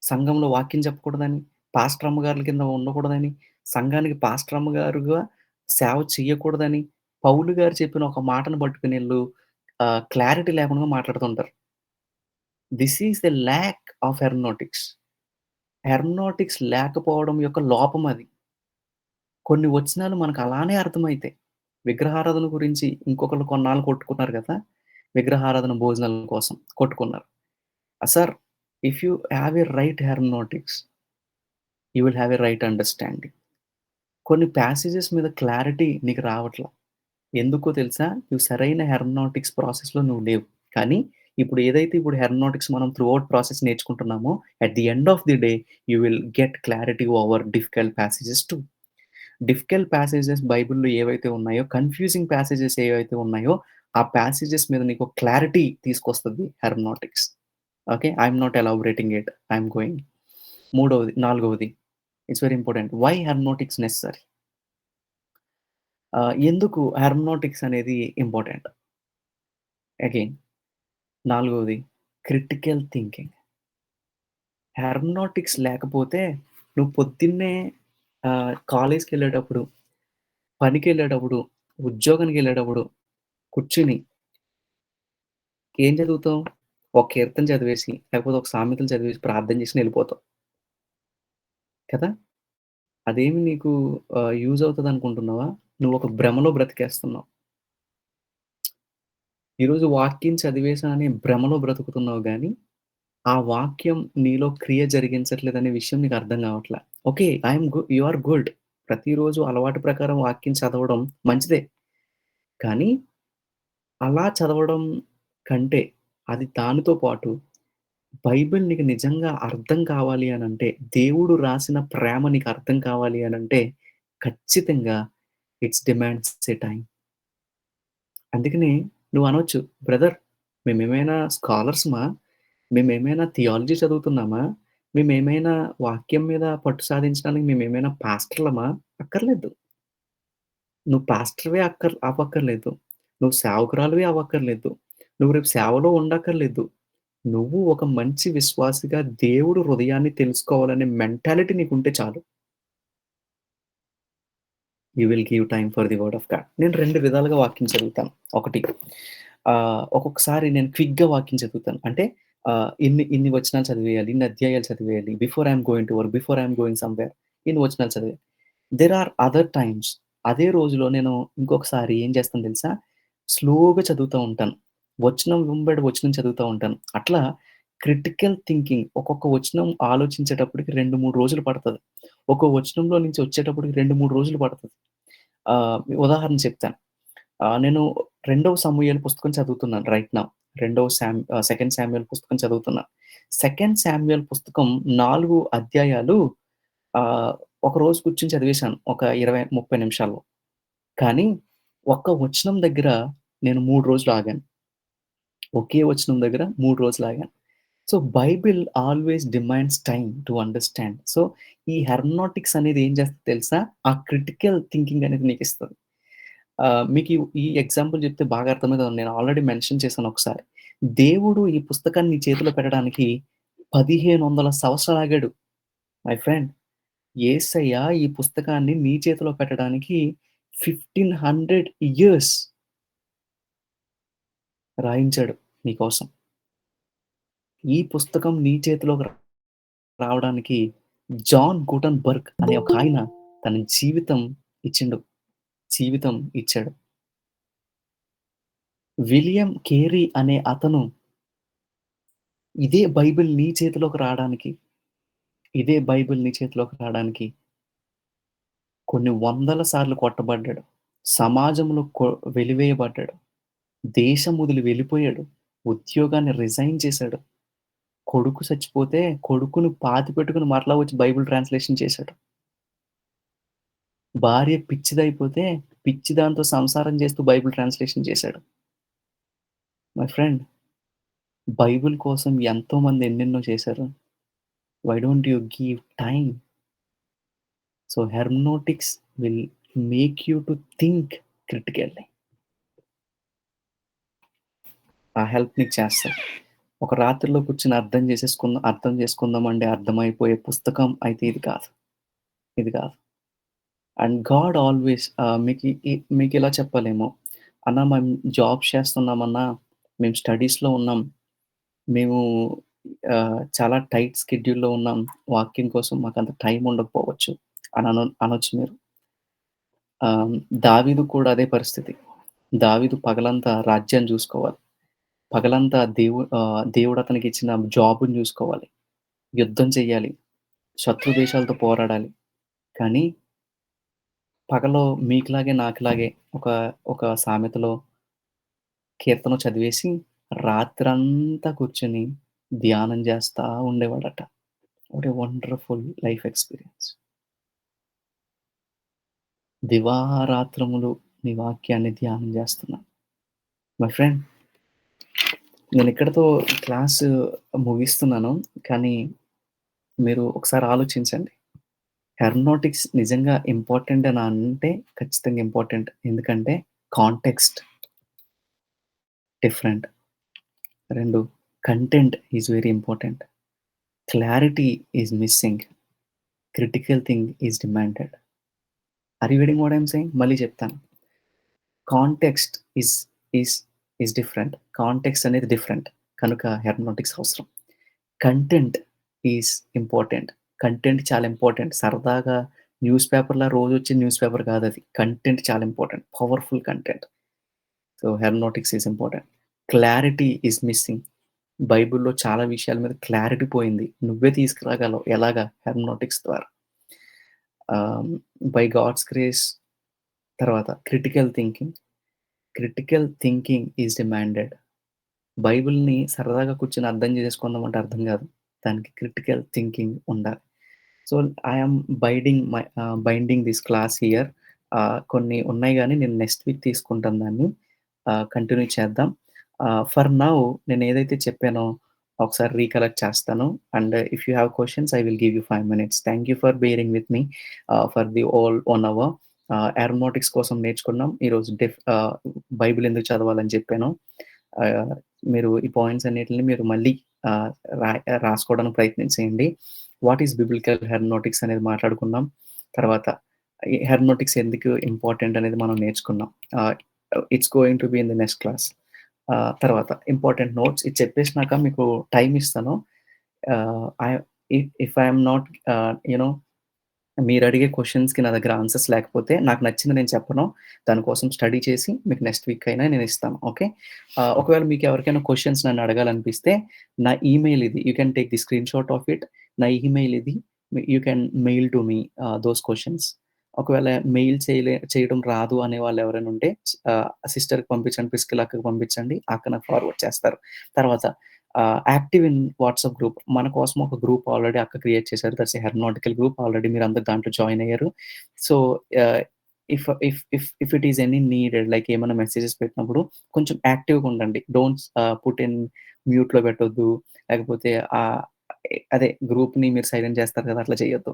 సంఘంలో వాక్యం చెప్పకూడదని, పాస్టర్ అమ్మగార్ల కింద ఉండకూడదని, సంఘానికి పాస్టర్ అమ్మగారుగా సేవ చేయకూడదని" పౌలు గారు చెప్పిన ఒక మాటను పట్టుకొని ఈళ్ళు క్లారిటీ లేకుండా మాట్లాడుతుంటారు. This is the lack of hermeneutics. Hermeneutics లేకపోవడం యొక్క లోపం అది. కొన్ని వచనాలు మనకు అలానే అర్థమైతాయి. విగ్రహారాధన గురించి ఇంకొకళ్ళు కొన్నాళ్ళు కొట్టుకున్నారు గదా! విగ్రహారాధన భోజనాల కోసం కొట్టుకున్నారు. Sir, if you have a right hermeneutics, you will have a right understanding. కొన్ని ప్యాసేజెస్ మీద క్లారిటీ నీకు రావట్ల. ఎందుకో తెలుసా? నువ్వు సరైన హెర్మెనౌటిక్స్ ప్రాసెస్‌లో నువ్వు లేవు. కానీ ఇప్పుడు హెర్మెనౌటిక్స్ మనం త్రూ ఔట్ ప్రాసెస్ నేర్చుకుంటున్నామో, at the end of the day you will get clarity over difficult passages too. Difficult passages బైబిల్‌లో ఏవైతే ఉన్నాయో, కన్‌ఫ్యూజింగ్ ప్యాసేజెస్ ఏవైతే ఉన్నాయో, ఆ ప్యాసేజెస్ మీద నీకు క్లారిటీ తీసుకొస్తది hermeneutics. Okay. I am not elaborating it. I am going. నాలుగవది it's very important. Why hermeneutics necessary? ఎందుకు హెర్మెనౌటిక్స్ అనేది ఇంపార్టెంట్? అగైన్ నాలుగవది క్రిటికల్ థింకింగ్. హెర్మెనౌటిక్స్ లేకపోతే నువ్వు పొద్దున్నే కాలేజ్‌కెళ్ళేటప్పుడు, పనికెళ్ళేటప్పుడు, ఉద్యోగానికెళ్ళేటప్పుడు కూర్చొని ఏం చదువుతావు? ఒక కీర్తన చదివేసి, లేకపోతే ఒక సామెతలు చదివేసి, ప్రార్థన చేసి ఎళ్ళిపోతావు. కదా! అదేమి నీకు యూజ్ అవుతదనుకుంటున్నావా? నువ్వొక భ్రమలో బ్రతికేస్తున్నావు. ఈరోజు వాక్యం చదివేశాననే భ్రమలో బ్రతుకుతున్నావు గానీ, ఆ వాక్యం నీలో క్రియ జరిగించట్లేదనే విషయం నీకు అర్థం కావట్ల. ఓకే. You are good. ప్రతిరోజు అలవాటు ప్రకారం వాక్యం చదవడం మంచిదే. కానీ, అలా చదవడం కంటే, అది దానితో పాటు బైబిల్ నీకు నిజంగా అర్థం కావాలి అనంటే, దేవుడు రాసిన ప్రేమ నీకు అర్థం కావాలి అనంటే, ఖచ్చితంగా ఇట్స్ డిమాండ్స్ ఎ టైమ్. అందుకనే నువ్వనొచ్చు, "బ్రదర్ మేమేమైనా స్కాలర్స్‌మా? మేమేమైనా థియాలజీ చదువుతున్నామా? మేమేమైనా వాక్యం మీద పట్టు సాధించడానికి మేమేమైనా పాస్టర్‌లమా?" అక్కర్లేదు. నువ్వు పాస్టర్‌వే అవ్వక్కర్లేదు. నువ్వు సేవకురాలివి అవ్వక్కర్లేదు. నువ్వు రేపు సేవలో ఉండక్కర్లేదు. నువ్వు ఒక మంచి విశ్వాసిగా దేవుడు హృదయాన్ని తెలుసుకోవాలనే మెంటాలిటీ నీకుంటే చాలు. You will give time for the word of God. నేను 2 విధాలుగా వాక్యం చదువుతాను. ఒకటి ఒక్కొక్కసారి నేను క్విక్‌గా వాక్యం చదువుతాను. అంటే ఇన్ని వచనాలు చదివేయాలి, ఇన్ని అధ్యాయాలు చదివేయాలి. Before I am going to work, before I am going somewhere ఇన్ని వచనాలు చదివేయాలి. దేర్ ఆర్ అదర్ టైమ్స్ అదే రోజులో నేను ఇంకొకసారి ఏం చేస్తానో తెలుసా? స్లోగా చదువుతా ఉంటాను. వచనం వెంబడి వచనం చదువుతా ఉంటాను. అట్లా క్రిటికల్ థింకింగ్ ఒక్కొక్క వచనం ఆలోచించేటప్పటికి 2, 3 రోజులు పడతది. ఒక్కో వచనంలో నుంచి వచ్చేటప్పటికి 2, 3 రోజులు పడతది. ఉదాహరణ చెప్తాను. నేను రెండవ సమూయేలు పుస్తకం చదువుతున్నాను రైట్ నౌ. సెకండ్ శామ్యూయల్ పుస్తకం చదువుతున్నాను. సెకండ్ శామ్యూయల్ పుస్తకం 4 అధ్యాయాలు ఆహ్, ఒకరోజు కూర్చొని చదివేశాను. ఒక 20, 30 నిమిషాల్లో. కానీ ఒక్క వచనం దగ్గర నేను 3 రోజులు ఆగాను. ఒకే వచనం దగ్గర 3 రోజులు ఆగాను. So, Bible always demands time to understand. So, ఈ హెర్మెనౌటిక్స్ అనేది ఏం చేస్తదో తెలుసా? ఆ క్రిటికల్ థింకింగ్ అనేది నీకిస్తది. మీకు ఈ ఎగ్జాంపుల్ చెప్తే బాగా అర్థమైతది. నేను ఆల్రెడీ మెన్షన్ చేశాను ఒకసారి. దేవుడు ఈ పుస్తకాన్ని నీ చేతిలో పెట్టడానికి 1500 సంవత్సరాలు ఆగాడు మై ఫ్రెండ్. యేసయ్య ఈ పుస్తకాన్ని నీ చేతిలో పెట్టడానికి 1500 ఇయర్స్ రాయించాడు నీకోసం. ఈ పుస్తకం నీ చేతిలోకి రావడానికి జాన్ గుటన్బర్గ్ అనే ఒక ఆయన తన జీవితం ఇచ్చాడు. విలియం కేరీ అనే అతను ఇదే బైబిల్ నీ చేతిలోకి రావడానికి కొన్ని వందల సార్లు కొట్టబడ్డాడు. సమాజంలో వెలివేయబడ్డాడు. దేశం వదిలి వెళ్ళిపోయాడు. ఉద్యోగాన్ని రిజైన్ చేశాడు. కొడుకు చచ్చిపోతే కొడుకుని పాతిపెట్టుకుని మరలా వచ్చి బైబిల్ ట్రాన్స్లేషన్ చేశాడు. భార్య పిచ్చిదైపోతే పిచ్చిదాంతో సంసారం చేస్తూ బైబిల్ ట్రాన్స్లేషన్ చేశాడు. మై ఫ్రెండ్, బైబిల్ కోసం ఎంతోమంది ఎన్నెన్నో చేశారు. Why don't you give time? So hermeneutics will make you to think critically. ఆ హెల్ప్ నీకు చేస్తారు. ఒక రాత్రిలో కూర్చొని అర్థం చేసుకుందామంటే అర్థమైపోయే పుస్తకం అయితే ఇది కాదు. అండ్ గాడ్ ఆల్వేస్ మీకు ఇలా చెప్పలేమో, అన్నా మేము జాబ్స్ చేస్తున్నామన్నా, మేము స్టడీస్‌లో ఉన్నాం, మేము చాలా టైట్ స్కెడ్యూల్‌లో ఉన్నాం, వాక్యం కోసం మాకంత టైం ఉండకపోవచ్చు అని అనొచ్చు మీరు. దావీదు కూడా అదే పరిస్థితి. దావీదు పగలంతా రాజ్యాన్ని చూసుకోవాలి. పగలంతా దేవుడు అతనికి ఇచ్చిన జాబ్‌ని చూసుకోవాలి. యుద్ధం చెయ్యాలి. శత్రు దేశాలతో పోరాడాలి. కానీ పగలో మీకులాగే నాకులాగే ఒక సామెతలో కీర్తన చదివేసి రాత్రంతా కూర్చొని ధ్యానం చేస్తా ఉండేవాడట. What a wonderful life experience. దివారాత్రములు నీ వాక్యాన్ని ధ్యానం చేస్తున్నా. మై ఫ్రెండ్, నేను ఇక్కడితో క్లాసు ముగిస్తున్నాను. కానీ మీరు ఒకసారి ఆలోచించండి. హెర్మనోటిక్స్ నిజంగా ఇంపార్టెంట్ అని అంటే ఖచ్చితంగా ఇంపార్టెంట్. ఎందుకంటే context different. 2 content is very important. Clarity is missing. Critical thing is demanded. Are you getting what I am saying? మళ్ళీ చెప్తాను. Context is different. కాంటెక్స్ట్ అనేది డిఫరెంట్. కనుక హెర్మనోటిక్స్ అవసరం. Content is important. కంటెంట్ చాలా important. సరదాగా news పేపర్‌లా రోజొచ్చే news paper కాదది. కంటెంట్ చాలా important. Powerful content. So hermeneutics is important. Clarity is missing. బైబిల్‌లో చాలా విషయాల మీద క్లారిటీ పోయింది. నువ్వే తీసుకురాగలవు. ఎలాగా? హెర్మనోటిక్స్ ద్వారా. By God's grace. తర్వాత క్రిటికల్ థింకింగ్ ఈజ్ డిమాండెడ్. బైబిల్‌ని సరదాగా కూర్చొని అర్థం చేసుకుందామంటే అర్థం కాదు. దానికి క్రిటికల్ థింకింగ్ ఉండాలి. So I am binding this class here. కొన్ని ఉన్నాయి గానీ నేను నెక్స్ట్ వీక్ తీసుకుంటాను దాన్ని. కంటిన్యూ చేద్దాం. ఫర్ నౌ నేను ఏదైతే చెప్పానో ఒకసారి రీకలెక్ట్ చేస్తాను. And if you have questions I will give you 5 minutes. Thank you for bearing with me for the all 1 hour. Aeronautics కోసం నేర్చుకున్నాం. ఈరోజు బైబిల్ ఎందుకు చదవాలని చెప్పాను. మీరు ఈ పాయింట్స్ అన్నిటిని మీరు మళ్ళీ రాసుకోవడానికి ప్రయత్నం చేయండి. వాట్ ఈస్ బిబ్లికల్ హెర్మనోటిక్స్ అనేది మాట్లాడుకున్నాం. తర్వాత హెర్మనోటిక్స్ ఎందుకు ఇంపార్టెంట్ అనేది మనం నేర్చుకున్నాం. It's going to be in the next class. తర్వాత ఇంపార్టెంట్ నోట్స్ ఇది చెప్పేసినాక మీకు టైం ఇస్తాను. ఇఫ్ ఐఎమ్ నాట్ మీరు అడిగే క్వెషన్స్‌కి నా దగ్గర ఆన్సర్స్ లేకపోతే నాకు నచ్చింది నేను చెప్పను. దానికోసం స్టడీ చేసి మీకు నెక్స్ట్ వీక్ అయినా నేను ఇస్తాను. ఓకే. ఒకవేళ మీకు ఎవరికైనా క్వెషన్స్ నన్ను అడగాలనిపిస్తే నా ఈమెయిల్ ఇది. You can take the screen shot of it. నా ఈమెయిల్ ఇది. You can mail to me those questions. ఒకవేళ మెయిల్ చేయడం రాదు అనే వాళ్ళు ఎవరైనా ఉంటే సిస్టర్‌కి పంపించండి, ప్రిస్కిల్ అక్కకి పంపించండి. అక్క నాకు ఫార్వర్డ్ చేస్తారు. తర్వాత యాక్టివ్ ఇన్ వాట్సాప్ గ్రూప్. మన కోసం ఒక గ్రూప్ ఆల్రెడీ అక్క క్రియేట్ చేశారు. That's a hermeneutical group. Already మీరందరూ దాంట్లో జాయిన్ అయ్యారు. So if it is any needed like ఏమైనా మెసేజెస్ పెట్టినప్పుడు కొంచెం యాక్టివ్‌గా ఉండండి. డోంట్ పుట్ ఇన్ మ్యూట్‌లో పెట్టొద్దు. లేకపోతే అదే గ్రూప్‌ని మీరు సైలెంట్ చేస్తారు కదా! అట్లా చేయొద్దు.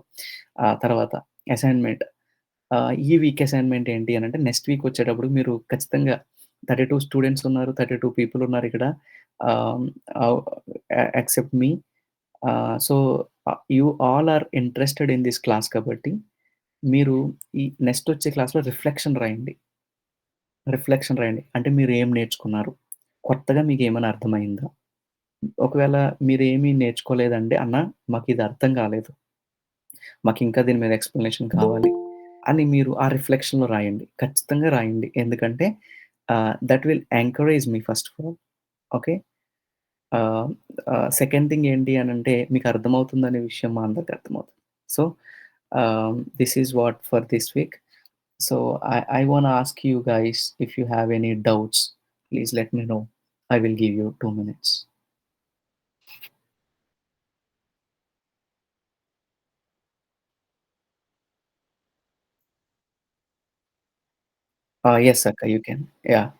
తర్వాత అసైన్‌మెంట్. ఈ వీక్ అసైన్‌మెంట్ ఏంటి అనంటే నెక్స్ట్ వీక్ వచ్చేటప్పుడు మీరు ఖచ్చితంగా 32 స్టూడెంట్స్ ఉన్నారు. 32 పీపుల్ ఉన్నారు ఇక్కడ. Ah, ah, except me. So, you all are interested in this class కాబట్టి మీరు ఈ నెక్స్ట్ వచ్చే క్లాస్‌లో రిఫ్లెక్షన్ రాయండి. అంటే మీరు ఏం నేర్చుకున్నారు? కొత్తగా మీకేమైనా అర్థమైందా? ఒకవేళ మీరేమి నేర్చుకోలేదంటే, "అన్న మాకిది అర్థం కాలేదు. మాకింకా దీని మీద ఎక్స్‌ప్లనేషన్ కావాలి" అని మీరు ఆ రిఫ్లెక్షన్‌లో రాయండి. ఖచ్చితంగా రాయండి. ఎందుకంటే that will encourage me first of all. Okay. ఆహ్, సెకండ్ థింగ్ ఏంటి అనంటే మీకు అర్థమవుతుందనే విషయం మా అందరికి అర్థమవుతుంది. So, this is what for this week. So I want to ask you guys if you have any doubts, please let me know. I will give you 2 minutes. Yes, Akka, you can. Yeah.